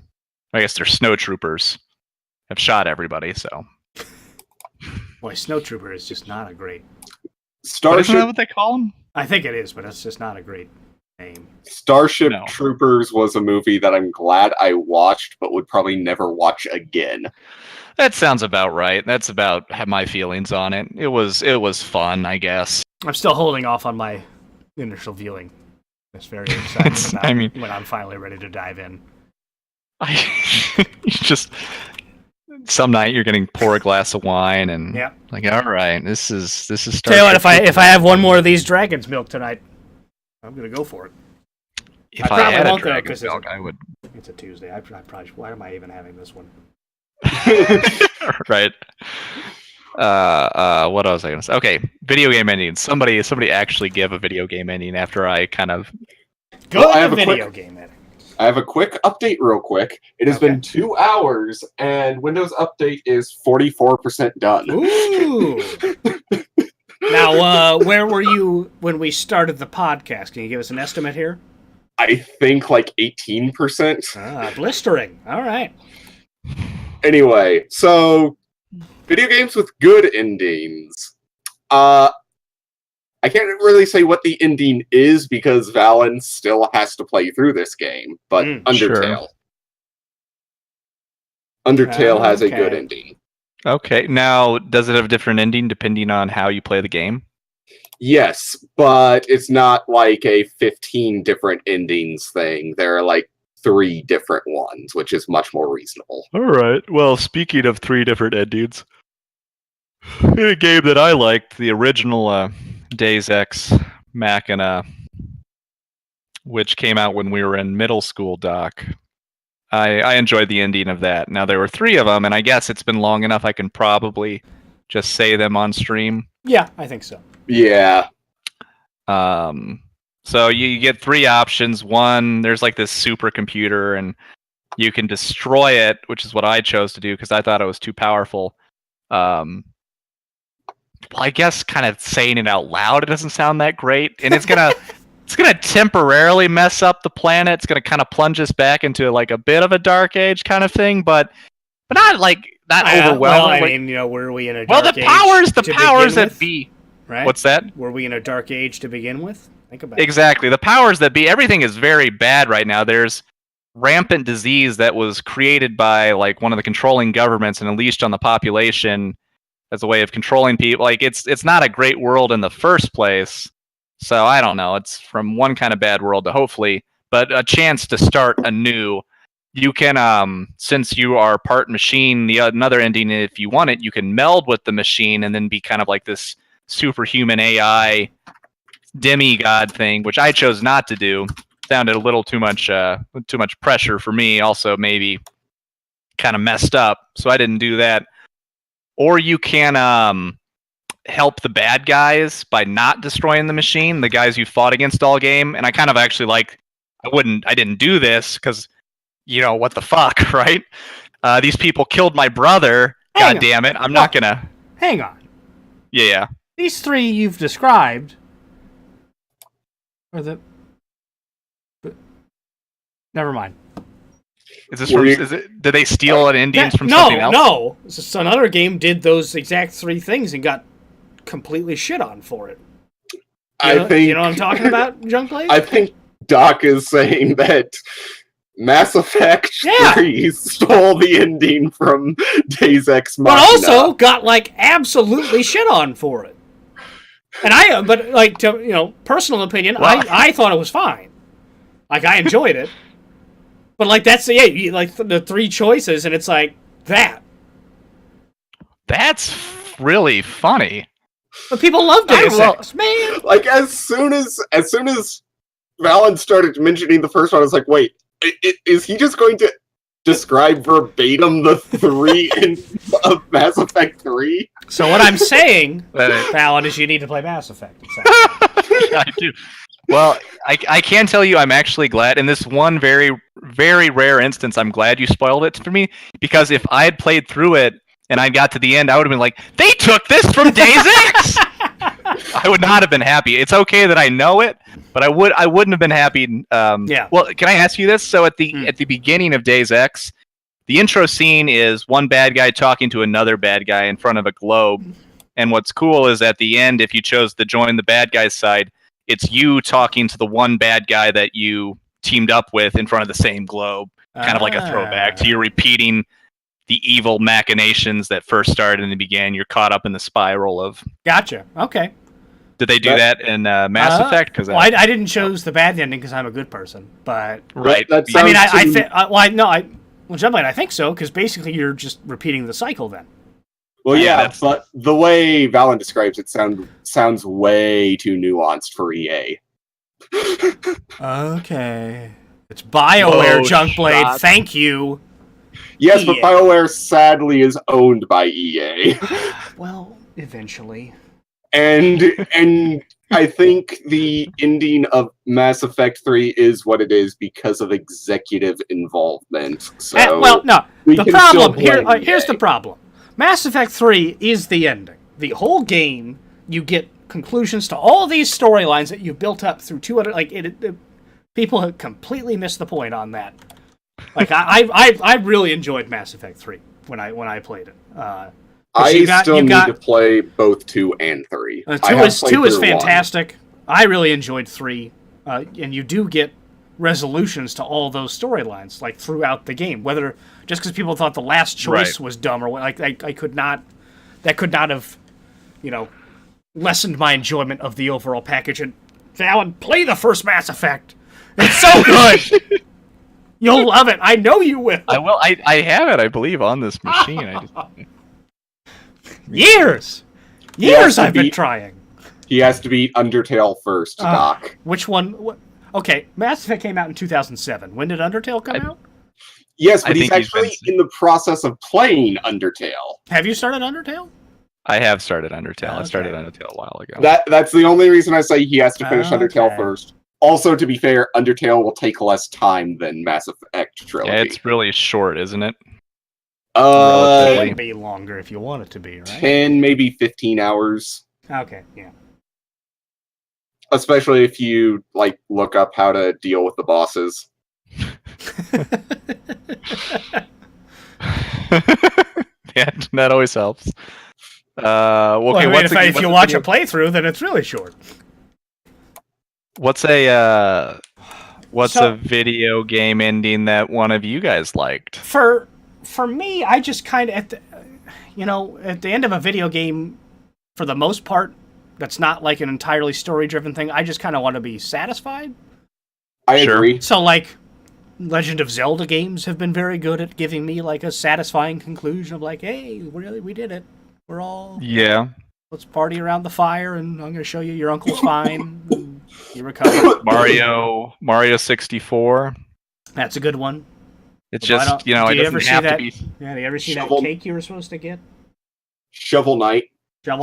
I guess they're snow troopers, have shot everybody. So, boy, snowtrooper is just not a great. Starship. Isn't that what they call them? I think it is, but it's just not a great name. Starship Troopers was a movie that I'm glad I watched, but would probably never watch again. That sounds about right. That's about my feelings on it. It was fun, I guess. I'm still holding off on my initial viewing. It's very exciting about when I'm finally ready to dive in. Some night you're getting pour a glass of wine and like, all right, this is Starship. Tell you what, if I have one more of these dragon's milk tonight, I'm gonna go for it. If I had a dragon's milk, I would. It's a Tuesday. I probably. Why am I even having this one? Right. What was I gonna say? Okay, video game endings. Somebody actually give a video game ending after I kind of game ending. I have a quick update real quick. It has been 2 hours and Windows Update is 44% done. Ooh. Now, where were you when we started the podcast? Can you give us an estimate here? I think like 18%. Blistering. All right. Anyway, so video games with good endings. I can't really say what the ending is because Valen still has to play through this game, but Undertale. Sure. Undertale has a good ending. Okay, now does it have a different ending depending on how you play the game? Yes, but it's not like a 15 different endings thing. There are like 3 different ones, which is much more reasonable. All right. Well, speaking of 3 different endings, in a game that I liked, the original Deus Ex Machina, which came out when we were in middle school, Doc. I enjoyed the ending of that. Now, there were 3 of them, and I guess it's been long enough I can probably just say them on stream. Yeah, I think so. Yeah. So you get 3 options. One, there's like this supercomputer, and you can destroy it, which is what I chose to do because I thought it was too powerful. Well, I guess kind of saying it out loud, it doesn't sound that great, and it's gonna temporarily mess up the planet. It's gonna kind of plunge us back into like a bit of a dark age kind of thing, but not overwhelming. Well, I mean, were we in a dark age? The powers that be. Right? What's that? Were we in a dark age to begin with? Think about exactly. The powers that be. Everything is very bad right now. There's rampant disease that was created by like one of the controlling governments and unleashed on the population as a way of controlling people. Like it's not a great world in the first place. So I don't know. It's from one kind of bad world to hopefully, but a chance to start anew. You can, since you are part machine, another ending, if you want it, you can meld with the machine and then be kind of like this superhuman AI demigod thing, which I chose not to do. Sounded a little too much pressure for me. Also, maybe kind of messed up, so I didn't do that. Or you can help the bad guys by not destroying the machine, the guys you fought against all game. And I kind of actually I didn't do this because what the fuck, right? these people killed my brother. Hang God on. damn it! I'm No. not gonna. Hang on. Yeah. These three you've described are the. Never mind. Is this from? Is it? Did they steal an Indians from something else? No. So another game did those exact three things and got completely shit on for it. You know what I'm talking about, Junkblade? I think Doc is saying that Mass Effect 3 stole the ending from Deus Ex Machina. But also got, like, absolutely shit on for it. And personal opinion, Well, I thought it was fine. Like, I enjoyed it. But, like, that's the three choices, and it's like, that. That's really funny. But people loved Deus Ex, man. Like, as soon as Valen started mentioning the first one, I was like, wait, is he just going to describe verbatim the three of Mass Effect 3? So what I'm saying, Valen, is you need to play Mass Effect. I do. Well, I can tell you I'm actually glad, in this one very, very rare instance, I'm glad you spoiled it for me, because if I had played through it and I got to the end, I would have been like, they took this from Deus Ex! I would not have been happy. It's okay that I know it, but I wouldn't have been happy. Yeah. Well, can I ask you this? So at the beginning of Deus Ex, the intro scene is one bad guy talking to another bad guy in front of a globe. And what's cool is at the end, if you chose to join the bad guy's side, it's you talking to the one bad guy that you teamed up with in front of the same globe. Kind of like a throwback to you repeating the evil machinations that first started and began. You're caught up in the spiral of... Gotcha. Okay. Did they do that in Mass Effect? Well, I didn't choose the bad ending because I'm a good person, but... Right. Jumplight, I think so, because basically you're just repeating the cycle then. Well, yeah, but the way Valen describes it sounds way too nuanced for EA. Okay. It's BioWare, Junkblade. Thank you. Yes, EA. but BioWare sadly is owned by EA. Well, eventually. And I think the ending of Mass Effect 3 is what it is because of executive involvement. So the problem here's the problem. Mass Effect 3 is the ending. The whole game, you get conclusions to all these storylines that you've built up through 200. People have completely missed the point on that. Like I really enjoyed Mass Effect 3 when I played it. I still need to play both 2 and 3. 2 is fantastic. 1. I really enjoyed 3, and you do get resolutions to all those storylines like throughout the game. Whether just because people thought the last choice was dumb or like I could not, that could not have, lessened my enjoyment of the overall package. And Valen, play the first Mass Effect. It's so good. You'll love it. I know you will. I will. I have it, I believe, on this machine. Years I've been trying. He has to beat Undertale first, Doc. Which one? Okay, Mass Effect came out in 2007. When did Undertale come out? Yes, but he's actually in the process of playing Undertale. Have you started Undertale? I have started Undertale. I started Undertale a while ago. That's the only reason I say he has to finish Undertale first. Also, to be fair, Undertale will take less time than Mass Effect Trilogy. Yeah, it's really short, isn't it? It can be longer if you want it to be, right? 10, maybe 15 hours. Okay, yeah. Especially if you look up how to deal with the bosses. Yeah, that always helps. If you watch a playthrough, then it's really short. What's a video game ending that one of you guys liked? For me, I just kind of at the end of a video game, for the most part, that's not like an entirely story-driven thing. I just kind of want to be satisfied. I agree. So, Legend of Zelda games have been very good at giving me a satisfying conclusion of hey, we did it. We're all let's party around the fire, and I'm going to show you your uncle's fine. And you recover. Mario 64. That's a good one. It's just it doesn't have to be. Yeah, do you ever see that cake you were supposed to get? Shovel Knight. Time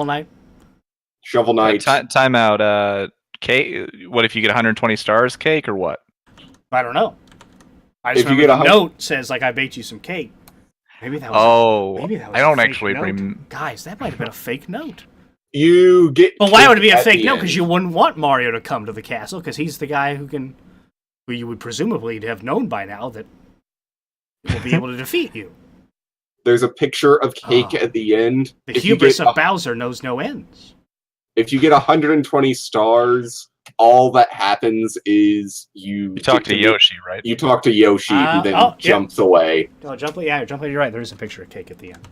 out. Cake. What if you get 120 stars? Cake or what? I don't know. I just remember the note says I baked you some cake. Maybe that was. Oh, Maybe that was I don't a fake actually note. Guys, that might have been a fake note. You get. Well, why would it be a at fake the note? end. Because you wouldn't want Mario to come to the castle, because he's the guy who you would presumably have known by now that will be able to defeat you. There's a picture of cake Oh. at the end. The If you hubris get of Bowser knows no ends. If you get 120 stars, all that happens is You talk to Yoshi, right? You talk to Yoshi, who then yep. jumps away. Oh, you're right. There is a picture of cake at the end.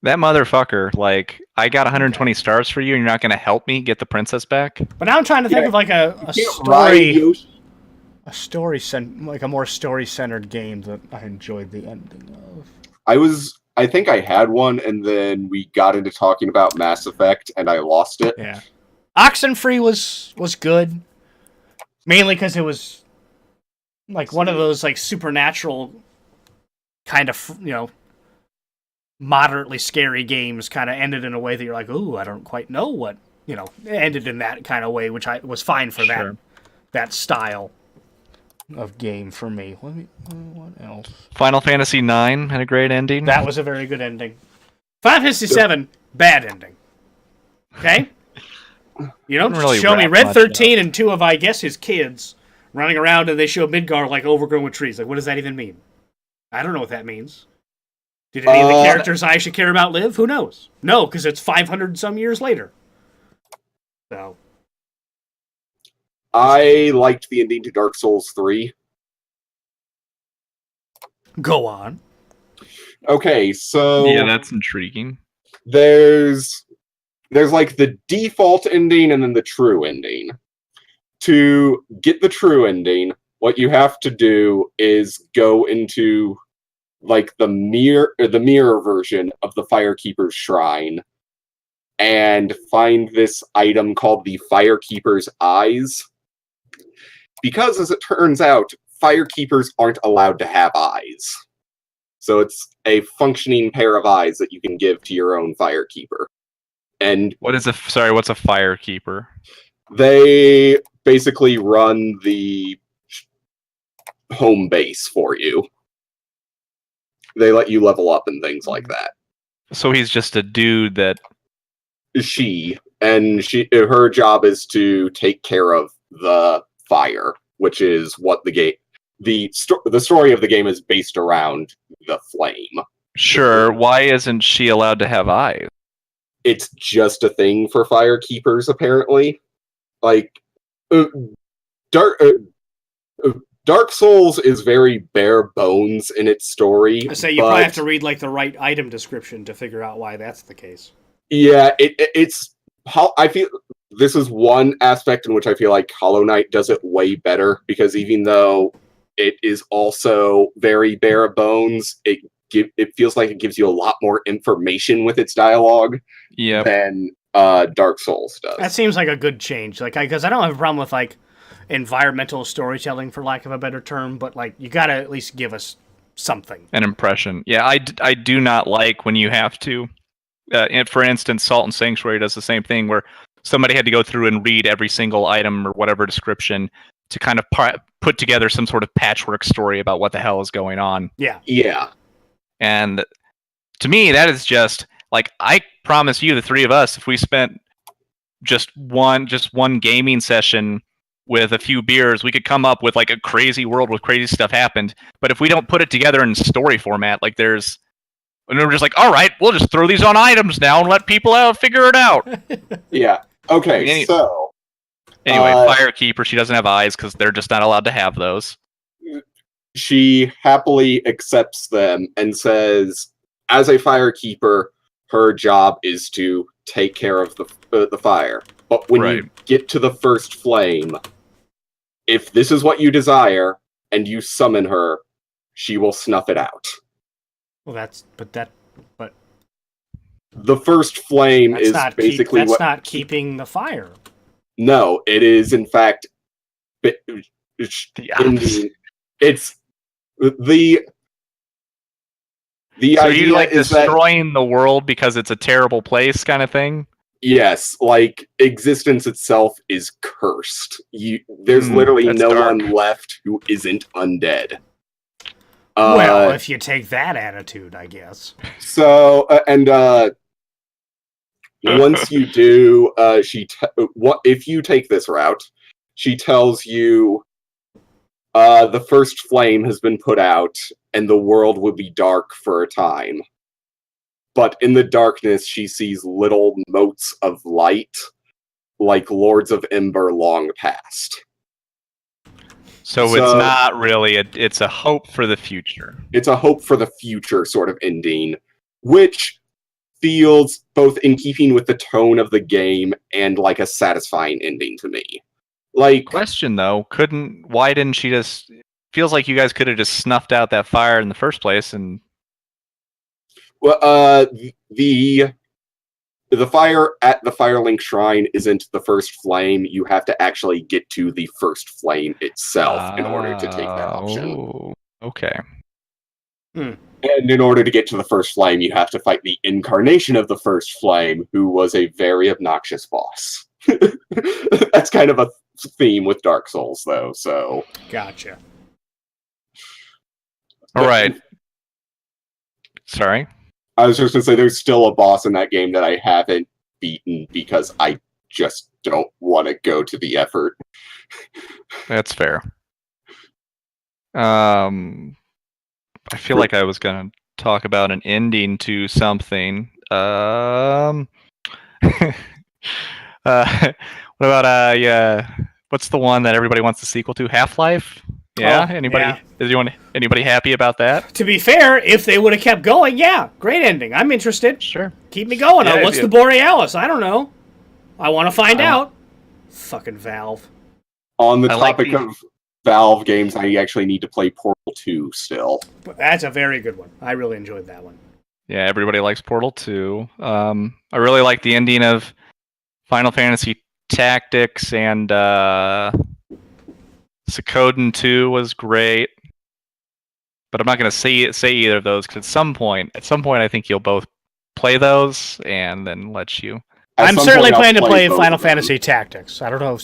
That motherfucker, like, I got 120 stars for you, and you're not going to help me get the princess back? But now I'm trying to think of like a You can't ride Yoshi. like a more story-centered game that I enjoyed the ending of. I think I had one, and then we got into talking about Mass Effect, and I lost it. Yeah, Oxenfree was good, mainly because it was like one of those like supernatural kind of moderately scary games. Kind of ended in a way that you're like, ooh, I don't quite know what it ended in that kind of way, which I was fine for that style of game for me. What else? Final Fantasy IX had a great ending. That was a very good ending. Final Fantasy VII, bad ending. Okay? You don't really show me wrap Red much 13 and two of, I guess, his kids running around, and they show Midgar like overgrown with trees. Like, what does that even mean? I don't know what that means. Did any of the characters I should care about live? Who knows? No, because it's 500 some years later. So... I liked the ending to Dark Souls 3. Go on. Okay, so Yeah, that's intriguing. there's like the default ending and then the true ending. To get the true ending, what you have to do is go into like the mirror version of the Firekeeper's Shrine and find this item called the Firekeeper's Eyes. Because, as it turns out, firekeepers aren't allowed to have eyes. So it's a functioning pair of eyes that you can give to your own firekeeper. And what's a firekeeper? they basically run the home base for you. They let you level up and things like that. So he's just a dude that... Her job is to take care of the fire, which is what the story of the game is based around the flame. Sure, why isn't she allowed to have eyes? It's just a thing for firekeepers, apparently. Like, Dark Souls is very bare bones in its story. I say you probably have to read like the right item description to figure out why that's the case. Yeah, it's how I feel. This is one aspect in which I feel like Hollow Knight does it way better, because even though it is also very bare bones, it feels like it gives you a lot more information with its dialogue than Dark Souls does. That seems like a good change, like because I don't have a problem with like environmental storytelling, for lack of a better term, but like you gotta at least give us something, an impression. Yeah, I do not like when you have to. For instance, Salt and Sanctuary does the same thing, where somebody had to go through and read every single item or whatever description to kind of put together some sort of patchwork story about what the hell is going on. Yeah. And to me, that is just like, I promise you, the three of us, if we spent just one gaming session with a few beers, we could come up with like a crazy world where crazy stuff happened. But if we don't put it together in story format, like and we're just like, all right, we'll just throw these on items now and let people figure it out. Yeah. Okay, so... Anyway, Firekeeper, she doesn't have eyes because they're just not allowed to have those. She happily accepts them and says, as a Firekeeper, her job is to take care of the fire. But when you get to the first flame, if this is what you desire and you summon her, she will snuff it out. Well, but the first flame is basically that's not keeping the fire. No, it is in fact it's the so idea you like is destroying the world because it's a terrible place kind of thing? Yes, like existence itself is cursed. There's literally no one left who isn't undead. Well, if you take that attitude, I guess. So, once you do, if you take this route, she tells you the first flame has been put out, and the world will be dark for a time. But in the darkness, she sees little motes of light, like Lords of Ember long past. So it's not really it's a hope for the future. It's a hope for the future sort of ending, which feels both in keeping with the tone of the game and like a satisfying ending to me. Like, question though, why didn't she just? Feels like you guys could have just snuffed out that fire in the first place, and well, the fire at the Firelink Shrine isn't the first flame. You have to actually get to the first flame itself in order to take that option. Oh, okay. And in order to get to the first flame, you have to fight the incarnation of the first flame, who was a very obnoxious boss. That's kind of a theme with Dark Souls, though, so... Gotcha. All right. Sorry? I was just going to say, there's still a boss in that game that I haven't beaten because I just don't want to go to the effort. That's fair. I feel like I was going to talk about an ending to something. What about what's the one that everybody wants the sequel to? Half-Life? Yeah. Anybody happy about that? To be fair, if they would have kept going, yeah, great ending. I'm interested. Sure. Keep me going. Yeah, What's the Borealis? I don't know. I want to find out. Fucking Valve. On the topic of Valve games, I actually need to play Portal 2 still. That's a very good one. I really enjoyed that one. Yeah, everybody likes Portal 2. I really like the ending of Final Fantasy Tactics, and Suikoden 2 was great. But I'm not going to say either of those, because at some point, I think you'll both play those and then let you. I'm certainly planning to play Final Fantasy Tactics. I don't know.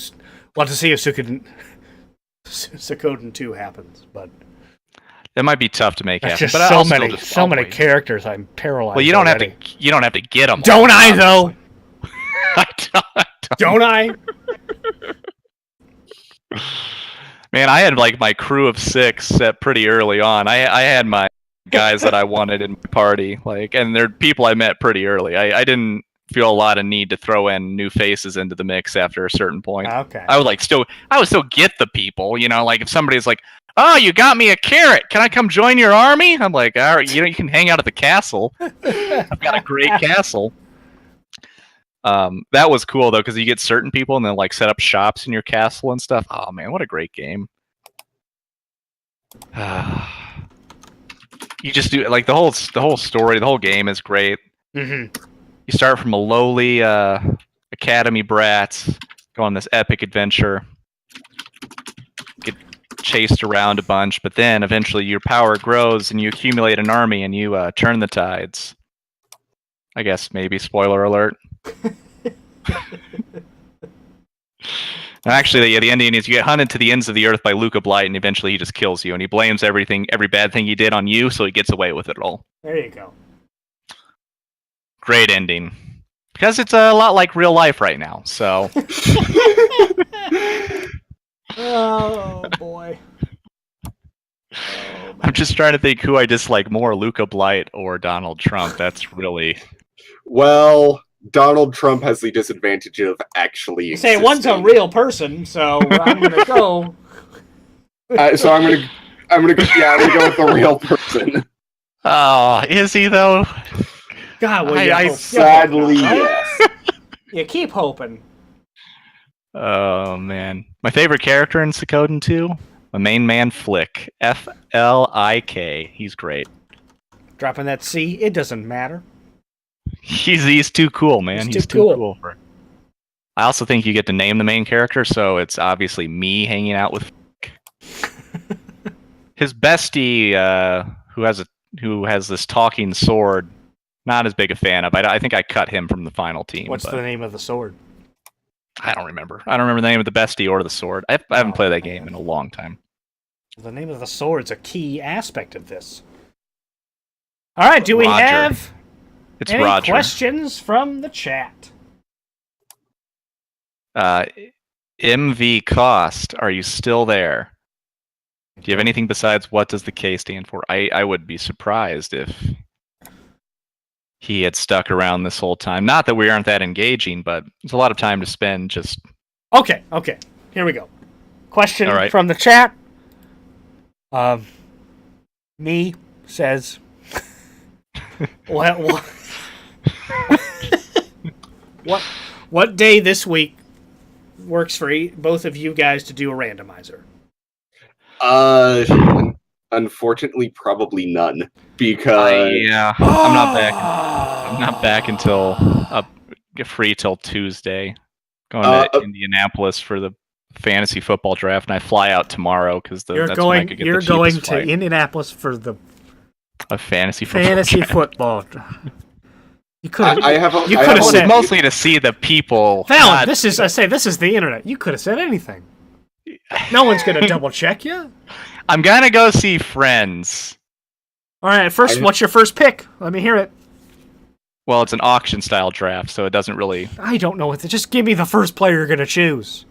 Want to see if Suikoden 2 happens, but it might be tough to make happen. Just but so many characters. I'm paralyzed. Well, you don't have to get them. Don't I though? I don't I? Man, I had like my crew of 6 set pretty early on. I had my guys that I wanted in my party, and they're people I met pretty early. I didn't feel a lot of need to throw in new faces into the mix after a certain point. Okay. I would still get the people, if somebody's like, "Oh, you got me a carrot. Can I come join your army?" I'm like, "All right, you can hang out at the castle. I've got a great castle." That was cool though, because you get certain people and then set up shops in your castle and stuff. Oh man, what a great game! You just do the whole story, the whole game is great. Mm-hmm. You start from a lowly academy brat, go on this epic adventure, get chased around a bunch, but then eventually your power grows and you accumulate an army and you turn the tides. I guess maybe spoiler alert. Actually, the ending is you get hunted to the ends of the earth by Luca Blight, and eventually he just kills you, and he blames every bad thing he did on you, so he gets away with it all. There you go. Great ending. Because it's a lot like real life right now, so... Oh, boy. I'm just trying to think who I dislike more, Luca Blight or Donald Trump. That's really... Well, Donald Trump has the disadvantage of actually existing. Say one's a real person, so I'm gonna go. So I'm gonna go with the real person. Oh, is he though? God, well, sadly, yes. You keep hoping. Oh man, my favorite character in Suikoden 2, my main man Flick, Flik. He's great. Dropping that C, it doesn't matter. He's too cool, man. He's too cool for it. I also think you get to name the main character, so it's obviously me hanging out with his bestie, who has this talking sword. Not as big a fan of. I think I cut him from the final team. What's the name of the sword? I don't remember. I don't remember the name of the bestie or the sword. I haven't played that game in a long time. The name of the sword's a key aspect of this. All right, do we Roger. have It's any Roger. questions from the chat? MV Cost, are you still there? Do you have anything besides what does the K stand for? I would be surprised if he had stuck around this whole time. Not that we aren't that engaging, but it's a lot of time to spend just... Okay. Here we go. Question All right. from the chat. Me says, what day this week works for both of you guys to do a randomizer? Unfortunately, probably none, because yeah, I'm not back. I'm not back until free till Tuesday. Going to Indianapolis for the fantasy football draft, and I fly out tomorrow because that's when I could get the cheapest flight. To Indianapolis for the fantasy football draft. You could have. I have said mostly to see the people. Fallon, this is the internet. You could have said anything. No one's gonna double check you. I'm gonna go see Friends. All right, what's your first pick? Let me hear it. Well, it's an auction style draft, so it doesn't really. I don't know what. Just give me the first player you're gonna choose.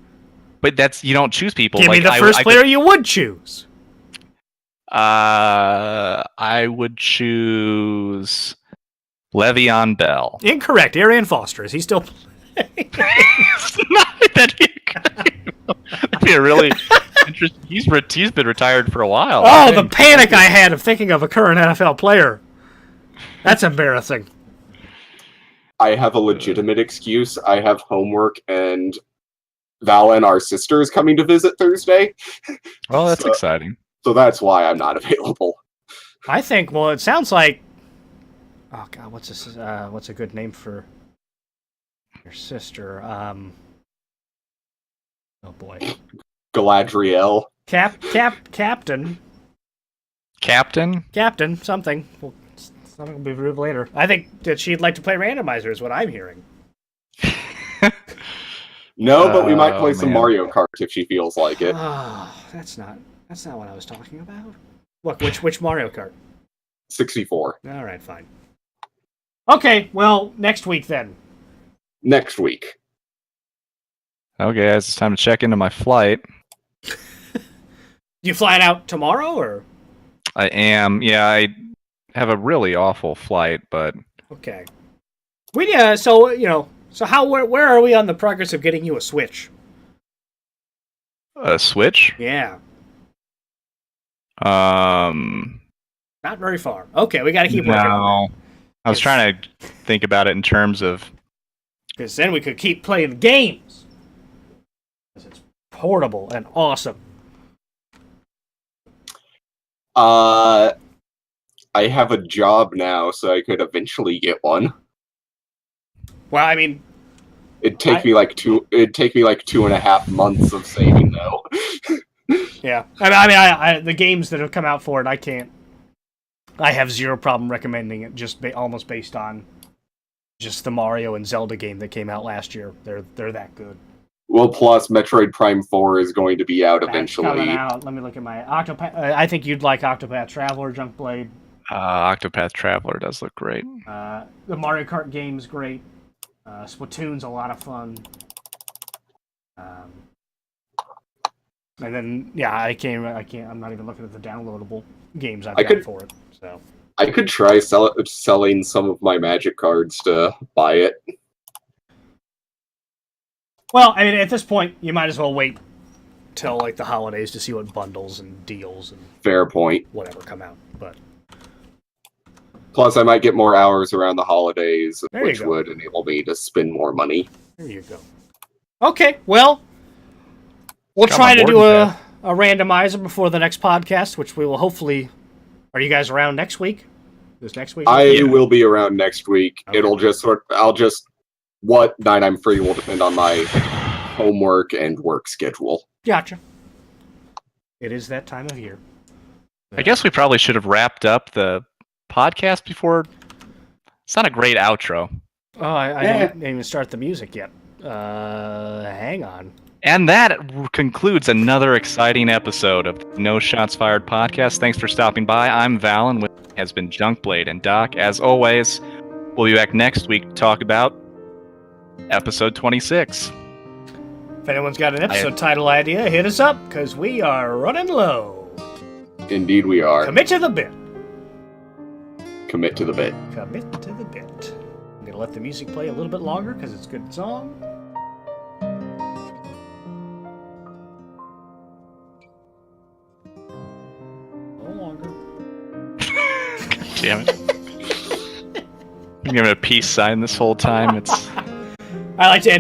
But you don't choose people. Give me the first player you would choose. I would choose Le'Veon Bell. Incorrect. Arian Foster. Is he still playing? That'd be a really interesting. He's been retired for a while. Oh, the panic I had of thinking of a current NFL player. That's embarrassing. I have a legitimate excuse. I have homework, and Val and our sister is coming to visit Thursday. Oh, that's exciting. So that's why I'm not available. I think. Well, it sounds like. Oh God, what's this? What's a good name for your sister? Oh boy. Galadriel. Captain. Something. Well, something will be revealed later. I think that she'd like to play randomizer. Is what I'm hearing. No, but we might play some Mario Kart if she feels like it. Oh, that's not what I was talking about. Look, which Mario Kart? 64. All right, fine. Okay, well, next week then. Next week. Okay, guys, it's time to check into my flight. You flying out tomorrow, or? I am. Yeah, I have a really awful flight, but... Okay. So how where are we on the progress of getting you a Switch? A Switch? Yeah. Not very far. Okay, we got to keep working on that. I was trying to think about it in terms of... Because then we could keep playing games. Because it's portable and awesome. I have a job now, so I could eventually get one. Well, I mean... It'd take me like 2.5 months of saving, though. Yeah. I mean, the games that have come out for it, I have zero problem recommending it, just almost based on just the Mario and Zelda game that came out last year. They're that good. Well, plus Metroid Prime 4 is going to be out eventually. Coming out. Let me look at my Octopath. I think you'd like Octopath Traveler, Junkblade. Octopath Traveler does look great. The Mario Kart game's great. Splatoon's a lot of fun. And then, yeah, I can't. I'm not even looking at the downloadable games I've got for it. So I could try selling some of my Magic cards to buy it. Well, I mean, at this point, you might as well wait till like the holidays to see what bundles and deals and fair point whatever come out. But plus, I might get more hours around the holidays, which would enable me to spend more money. There you go. Okay, well, we'll try to do a randomizer before the next podcast, which we will hopefully. Are you guys around next week? This next week? I will be around next week. Okay. What night I'm free will depend on my homework and work schedule. Gotcha. It is that time of year. I guess we probably should have wrapped up the podcast before. It's not a great outro. Oh, I didn't even start the music yet. Hang on. And that concludes another exciting episode of the No Shots Fired podcast. Thanks for stopping by. I'm Val, and with me has been Junkblade and Doc. As always, we'll be back next week to talk about episode 26. If anyone's got an episode title idea, hit us up, because we are running low. Indeed we are. Commit to the bit. Commit to the bit. Commit to the bit. I'm going to let the music play a little bit longer, because it's a good song. A little longer. Damn it. I'm giving a peace sign this whole time. It's. I like to end